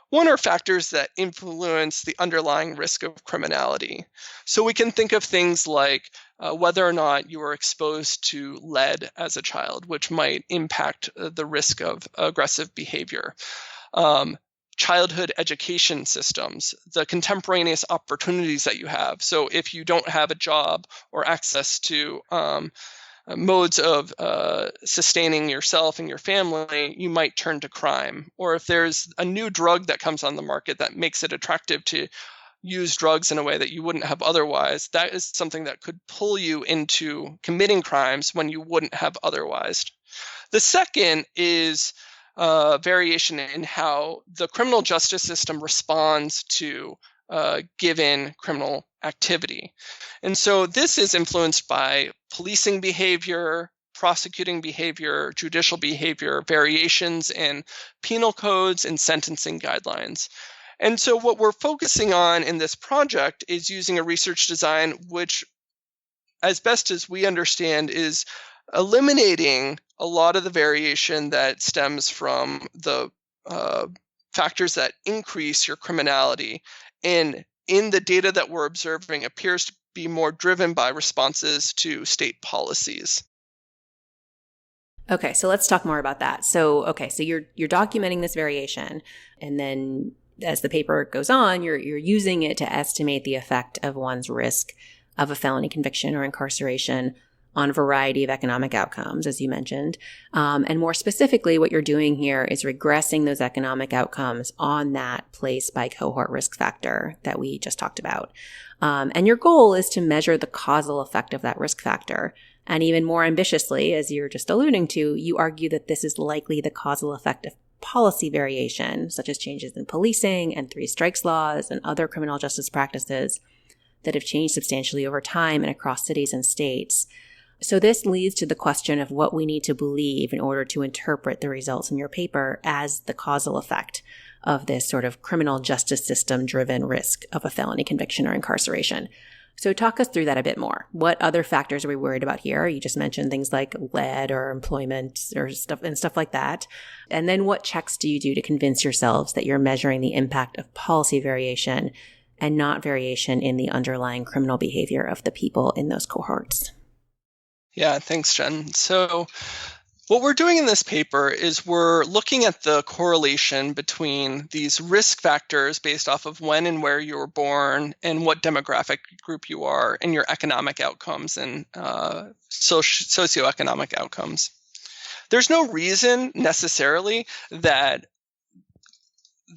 Speaker 2: One are factors that influence the underlying risk of criminality. So we can think of things like whether or not you were exposed to lead as a child, which might impact the risk of aggressive behavior. Childhood education systems, the contemporaneous opportunities that you have. So if you don't have a job or access to modes of sustaining yourself and your family, you might turn to crime. Or if there's a new drug that comes on the market that makes it attractive to use drugs in a way that you wouldn't have otherwise, that is something that could pull you into committing crimes when you wouldn't have otherwise. The second is variation in how the criminal justice system responds to given criminal activity. And so this is influenced by policing behavior, prosecuting behavior, judicial behavior, variations in penal codes and sentencing guidelines. And so what we're focusing on in this project is using a research design which, as best as we understand, is eliminating a lot of the variation that stems from the factors that increase your criminality, and in the data that we're observing appears to be more driven by responses to state policies.
Speaker 1: Okay, so let's talk more about that. So you're documenting this variation, and then as the paper goes on, you're using it to estimate the effect of one's risk of a felony conviction or incarceration on a variety of economic outcomes, as you mentioned. And more specifically, what you're doing here is regressing those economic outcomes on that place by cohort risk factor that we just talked about. And your goal is to measure the causal effect of that risk factor. And even more ambitiously, as you're just alluding to, you argue that this is likely the causal effect of policy variation, such as changes in policing and three strikes laws and other criminal justice practices that have changed substantially over time and across cities and states. So this leads to the question of what we need to believe in order to interpret the results in your paper as the causal effect of this sort of criminal justice system driven risk of a felony conviction or incarceration. So talk us through that a bit more. What other factors are we worried about here? You just mentioned things like lead or employment or stuff like that. And then what checks do you do to convince yourselves that you're measuring the impact of policy variation and not variation in the underlying criminal behavior of the people in those cohorts?
Speaker 2: Yeah, thanks, Jen. So what we're doing in this paper is we're looking at the correlation between these risk factors based off of when and where you were born and what demographic group you are and your economic outcomes and socioeconomic outcomes. There's no reason necessarily that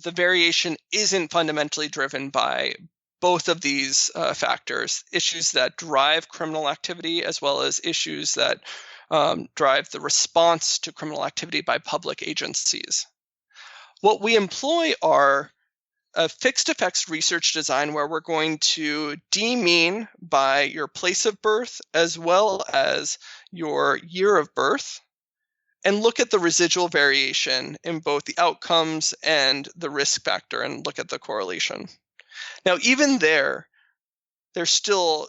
Speaker 2: the variation isn't fundamentally driven by both of these factors, issues that drive criminal activity as well as issues that drive the response to criminal activity by public agencies. What we employ are a fixed effects research design where we're going to demean by your place of birth as well as your year of birth and look at the residual variation in both the outcomes and the risk factor and look at the correlation. Now, even there's still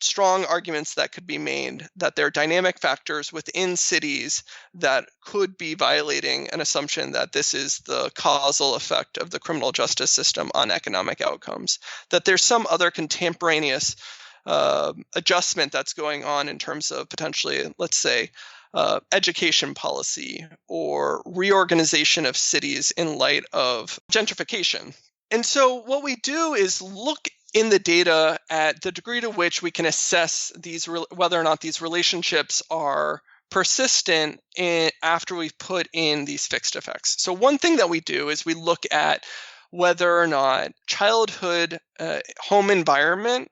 Speaker 2: strong arguments that could be made that there are dynamic factors within cities that could be violating an assumption that this is the causal effect of the criminal justice system on economic outcomes, that there's some other contemporaneous adjustment that's going on in terms of potentially, let's say, education policy or reorganization of cities in light of gentrification. And so what we do is look in the data at the degree to which we can assess whether or not these relationships are persistent after we've put in these fixed effects. So one thing that we do is we look at whether or not childhood home environment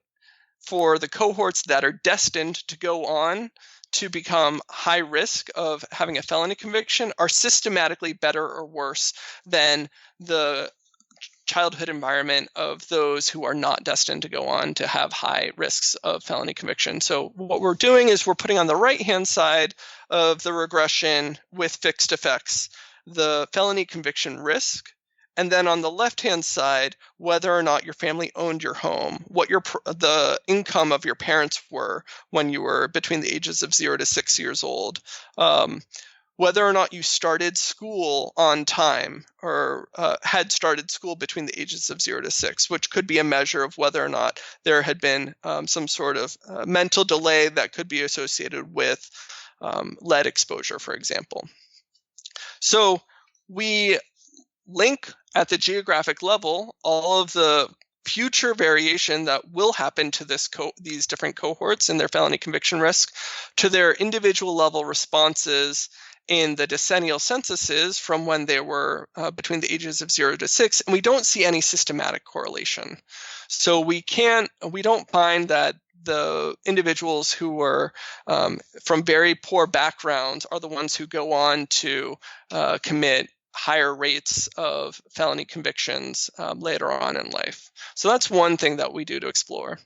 Speaker 2: for the cohorts that are destined to go on to become high risk of having a felony conviction are systematically better or worse than the childhood environment of those who are not destined to go on to have high risks of felony conviction. So what we're doing is we're putting on the right-hand side of the regression with fixed effects the felony conviction risk, and then on the left-hand side, whether or not your family owned your home, what the income of your parents were when you were between the ages of 0 to 6 years old, whether or not you started school on time or had started school between the ages of 0 to 6, which could be a measure of whether or not there had been some sort of mental delay that could be associated with lead exposure, for example. So we link at the geographic level all of the future variation that will happen to these different cohorts in their felony conviction risk to their individual level responses in the decennial censuses from when they were between the ages of 0 to 6, and we don't see any systematic correlation. So we don't find that the individuals who were from very poor backgrounds are the ones who go on to commit higher rates of felony convictions later on in life. So that's one thing that we do to explore.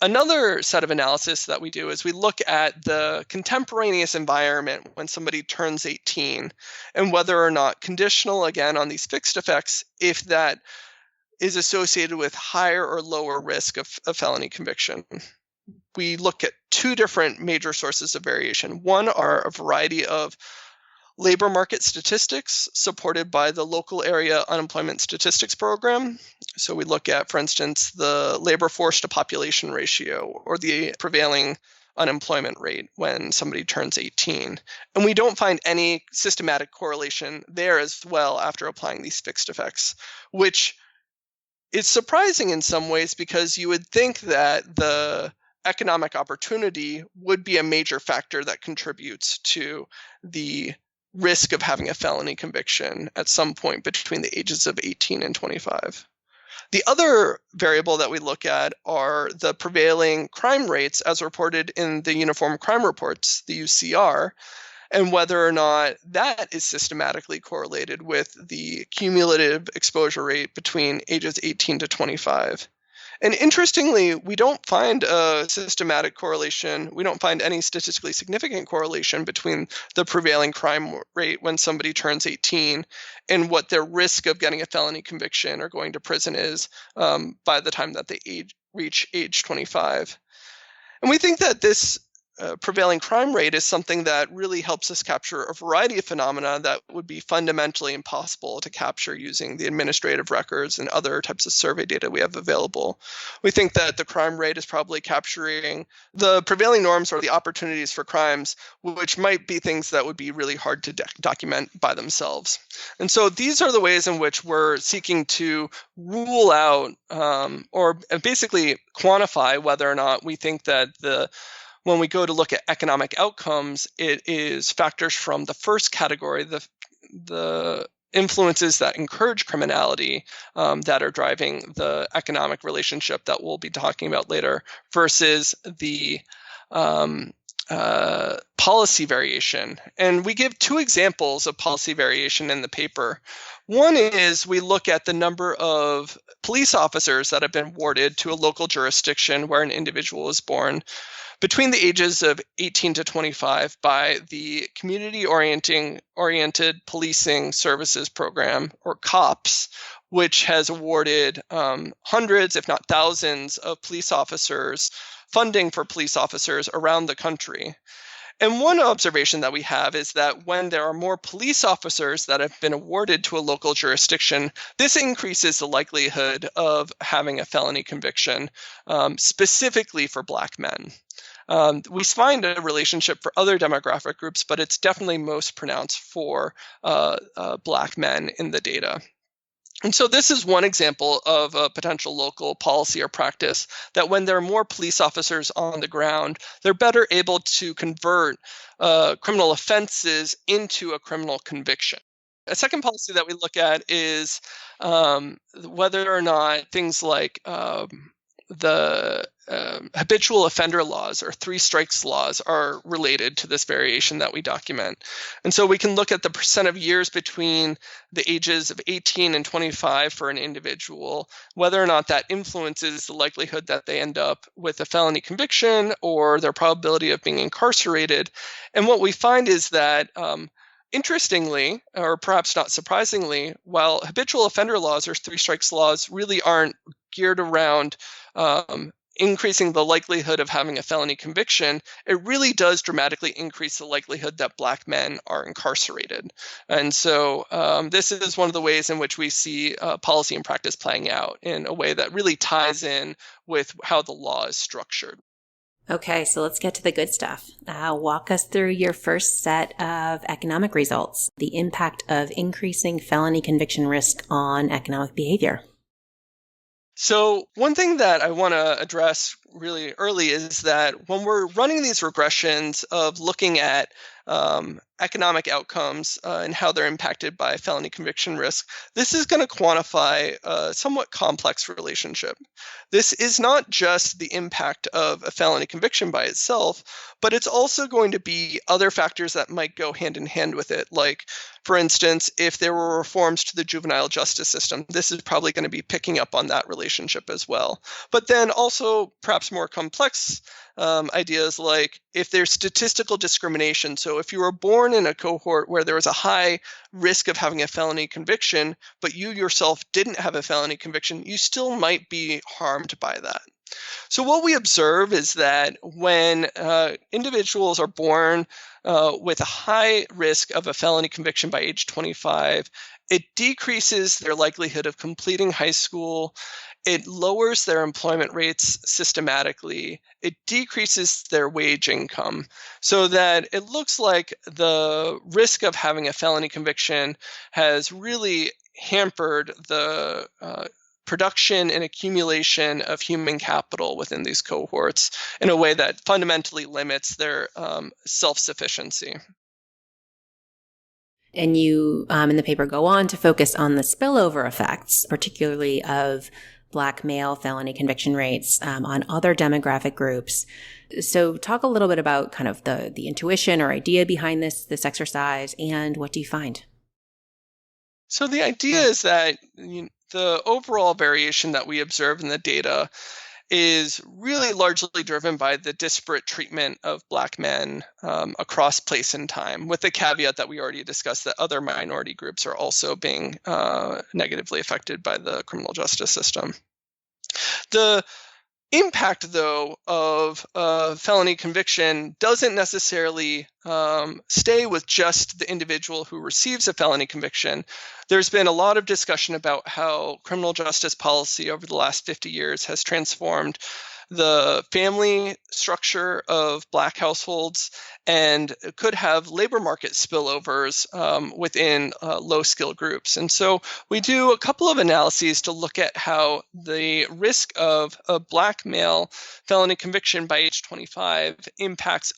Speaker 2: Another set of analysis that we do is we look at the contemporaneous environment when somebody turns 18 and whether or not conditional, again, on these fixed effects, if that is associated with higher or lower risk of felony conviction. We look at two different major sources of variation. One are a variety of labor market statistics supported by the local area unemployment statistics program. So we look at, for instance, the labor force to population ratio or the prevailing unemployment rate when somebody turns 18. And we don't find any systematic correlation there as well after applying these fixed effects, which is surprising in some ways because you would think that the economic opportunity would be a major factor that contributes to the risk of having a felony conviction at some point between the ages of 18 and 25. The other variable that we look at are the prevailing crime rates as reported in the Uniform Crime Reports, the UCR, and whether or not that is systematically correlated with the cumulative exposure rate between ages 18 to 25. And interestingly, we don't find a systematic correlation. We don't find any statistically significant correlation between the prevailing crime rate when somebody turns 18 and what their risk of getting a felony conviction or going to prison is by the time that they reach age 25. And we think that this prevailing crime rate is something that really helps us capture a variety of phenomena that would be fundamentally impossible to capture using the administrative records and other types of survey data we have available. We think that the crime rate is probably capturing the prevailing norms or the opportunities for crimes, which might be things that would be really hard to document by themselves. And so these are the ways in which we're seeking to rule out or basically quantify whether or not we think that when we go to look at economic outcomes, it is factors from the first category, the influences that encourage criminality that are driving the economic relationship that we'll be talking about later versus the policy variation. And we give two examples of policy variation in the paper. One is we look at the number of police officers that have been awarded to a local jurisdiction where an individual was born between the ages of 18 to 25 by the Community-Oriented Policing Services Program, or COPS, which has awarded hundreds, if not thousands, of police officers, funding for police officers around the country. And one observation that we have is that when there are more police officers that have been awarded to a local jurisdiction, this increases the likelihood of having a felony conviction, specifically for Black men. We find a relationship for other demographic groups, but it's definitely most pronounced for Black men in the data. And so this is one example of a potential local policy or practice that when there are more police officers on the ground, they're better able to convert criminal offenses into a criminal conviction. A second policy that we look at is whether or not things like the habitual offender laws or three strikes laws are related to this variation that we document. And so we can look at the percent of years between the ages of 18 and 25 for an individual, whether or not that influences the likelihood that they end up with a felony conviction or their probability of being incarcerated. And what we find is that interestingly, or perhaps not surprisingly, while habitual offender laws or three strikes laws really aren't geared around increasing the likelihood of having a felony conviction, it really does dramatically increase the likelihood that Black men are incarcerated. And so this is one of the ways in which we see policy and practice playing out in a way that really ties in with how the law is structured.
Speaker 1: Okay, so let's get to the good stuff. Walk us through your first set of economic results, the impact of increasing felony conviction risk on economic behavior.
Speaker 2: So one thing that I want to address really early is that when we're running these regressions of looking at economic outcomes and how they're impacted by felony conviction risk, this is going to quantify a somewhat complex relationship. This is not just the impact of a felony conviction by itself, but it's also going to be other factors that might go hand in hand with it. Like, for instance, if there were reforms to the juvenile justice system, this is probably going to be picking up on that relationship as well. But then also perhaps more complex ideas like if there's statistical discrimination. So if you were born in a cohort where there was a high risk of having a felony conviction, but you yourself didn't have a felony conviction, you still might be harmed by that. So what we observe is that when individuals are born with a high risk of a felony conviction by age 25, it decreases their likelihood of completing high school. It lowers their employment rates systematically. It decreases their wage income, so that it looks like the risk of having a felony conviction has really hampered the production and accumulation of human capital within these cohorts in a way that fundamentally limits their self-sufficiency.
Speaker 1: And you, in the paper, go on to focus on the spillover effects, particularly of Black male felony conviction rates on other demographic groups. So talk a little bit about kind of the intuition or idea behind this exercise, and what do you find?
Speaker 2: So the idea is that the overall variation that we observe in the data is really largely driven by the disparate treatment of Black men across place and time, with the caveat that we already discussed that other minority groups are also being negatively affected by the criminal justice system. The impact, though, of felony conviction doesn't necessarily stay with just the individual who receives a felony conviction. There's been a lot of discussion about how criminal justice policy over the last 50 years has transformed the family structure of Black households and could have labor market spillovers within low-skill groups. And so we do a couple of analyses to look at how the risk of a Black male felony conviction by age 25 impacts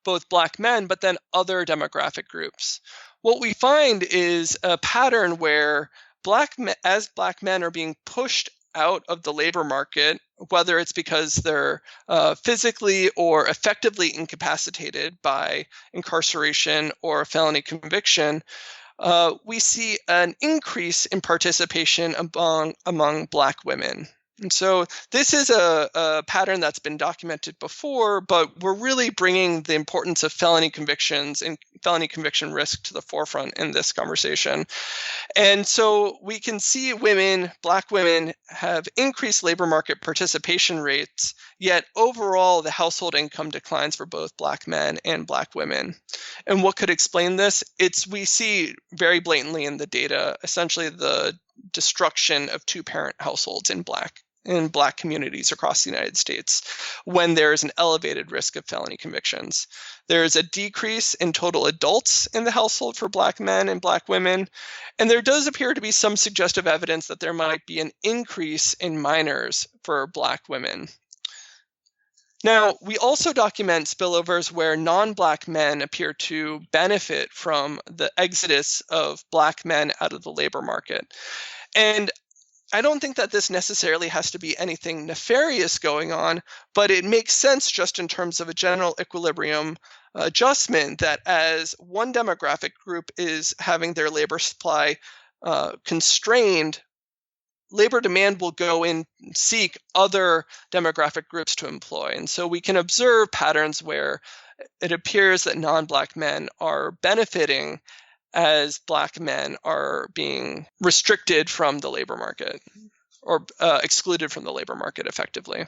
Speaker 2: both Black men, but then other demographic groups. What we find is a pattern where as Black men are being pushed out of the labor market, whether it's because they're physically or effectively incapacitated by incarceration or felony conviction, we see an increase in participation among Black women. And so this is a pattern that's been documented before, but we're really bringing the importance of felony convictions and felony conviction risk to the forefront in this conversation. And so we can see Black women have increased labor market participation rates, yet overall the household income declines for both Black men and Black women. And what could explain this? We see very blatantly in the data, essentially the destruction of two-parent households in Black communities across the United States when there is an elevated risk of felony convictions. There is a decrease in total adults in the household for Black men and Black women, and there does appear to be some suggestive evidence that there might be an increase in minors for Black women. Now, we also document spillovers where non-Black men appear to benefit from the exodus of Black men out of the labor market. And I don't think that this necessarily has to be anything nefarious going on, but it makes sense just in terms of a general equilibrium adjustment that as one demographic group is having their labor supply constrained, labor demand will go and seek other demographic groups to employ. And so we can observe patterns where it appears that non-Black men are benefiting as Black men are being restricted from the labor market or excluded from the labor market effectively.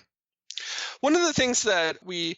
Speaker 2: One of the things that we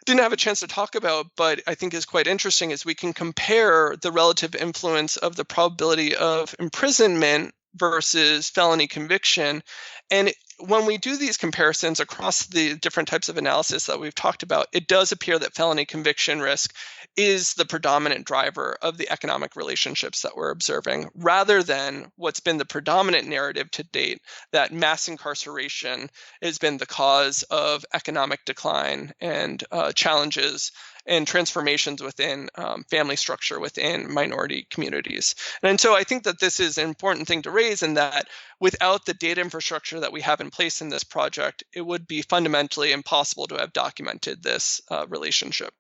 Speaker 2: didn't have a chance to talk about, but I think is quite interesting, is we can compare the relative influence of the probability of imprisonment versus felony conviction. And when we do these comparisons across the different types of analysis that we've talked about, it does appear that felony conviction risk is the predominant driver of the economic relationships that we're observing, rather than what's been the predominant narrative to date, that mass incarceration has been the cause of economic decline and challenges and transformations within family structure within minority communities. And so I think that this is an important thing to raise, in that without the data infrastructure that we have in place in this project, it would be fundamentally impossible to have documented this relationship.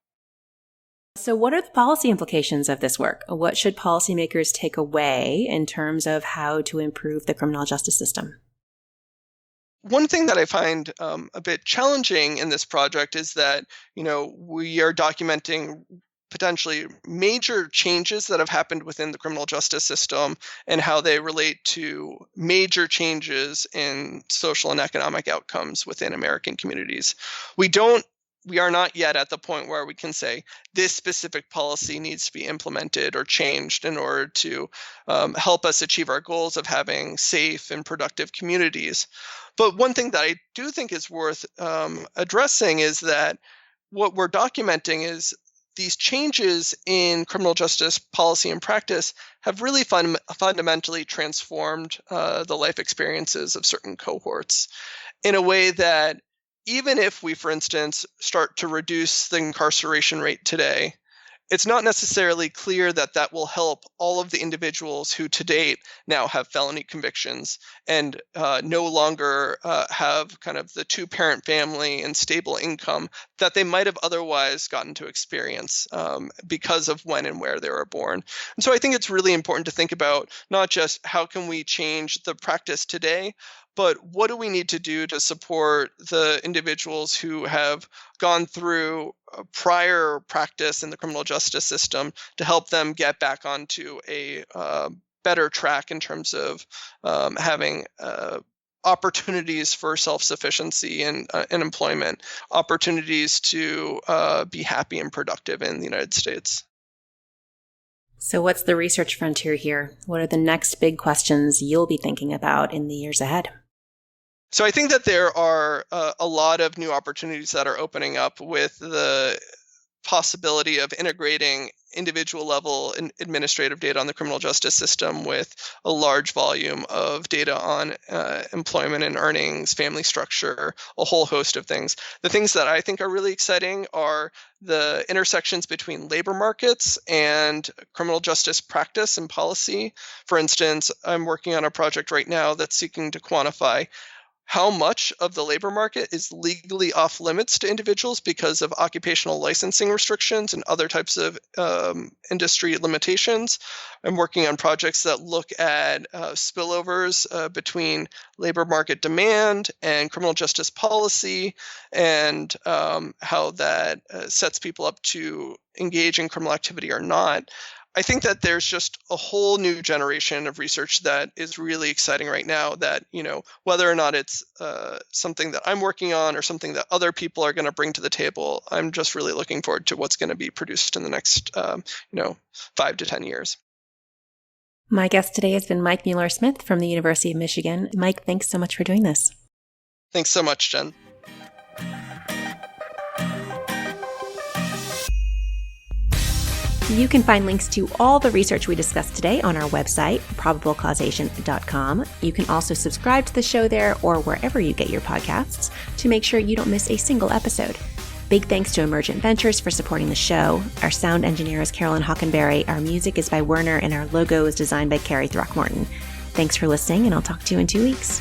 Speaker 1: So what are the policy implications of this work? What should policymakers take away in terms of how to improve the criminal justice system?
Speaker 2: One thing that I find a bit challenging in this project is that, we are documenting potentially major changes that have happened within the criminal justice system and how they relate to major changes in social and economic outcomes within American communities. We are not yet at the point where we can say this specific policy needs to be implemented or changed in order to help us achieve our goals of having safe and productive communities. But one thing that I do think is worth addressing is that what we're documenting is these changes in criminal justice policy and practice have really fundamentally transformed the life experiences of certain cohorts in a way that even if we, for instance, start to reduce the incarceration rate today, it's not necessarily clear that that will help all of the individuals who to date now have felony convictions and no longer have kind of the two-parent family and stable income that they might have otherwise gotten to experience because of when and where they were born. And so I think it's really important to think about not just how can we change the practice today, but what do we need to do to support the individuals who have gone through a prior practice in the criminal justice system to help them get back onto a better track in terms of having opportunities for self-sufficiency and employment, opportunities to be happy and productive in the United States.
Speaker 1: So what's the research frontier here? What are the next big questions you'll be thinking about in the years ahead?
Speaker 2: So I think that there are a lot of new opportunities that are opening up with the possibility of integrating individual level administrative data on the criminal justice system with a large volume of data on employment and earnings, family structure, a whole host of things. The things that I think are really exciting are the intersections between labor markets and criminal justice practice and policy. For instance, I'm working on a project right now that's seeking to quantify how much of the labor market is legally off limits to individuals because of occupational licensing restrictions and other types of industry limitations. I'm working on projects that look at spillovers between labor market demand and criminal justice policy, and how that sets people up to engage in criminal activity or not. I think that there's just a whole new generation of research that is really exciting right now that, whether or not it's something that I'm working on or something that other people are going to bring to the table, I'm just really looking forward to what's going to be produced in the next, 5 to 10 years.
Speaker 1: My guest today has been Mike Mueller-Smith from the University of Michigan. Mike, thanks so much for doing this.
Speaker 2: Thanks so much, Jen.
Speaker 1: You can find links to all the research we discussed today on our website, probablecausation.com. You can also subscribe to the show there or wherever you get your podcasts to make sure you don't miss a single episode. Big thanks to Emergent Ventures for supporting the show. Our sound engineer is Carolyn Hockenberry. Our music is by Werner, and our logo is designed by Carrie Throckmorton. Thanks for listening, and I'll talk to you in 2 weeks.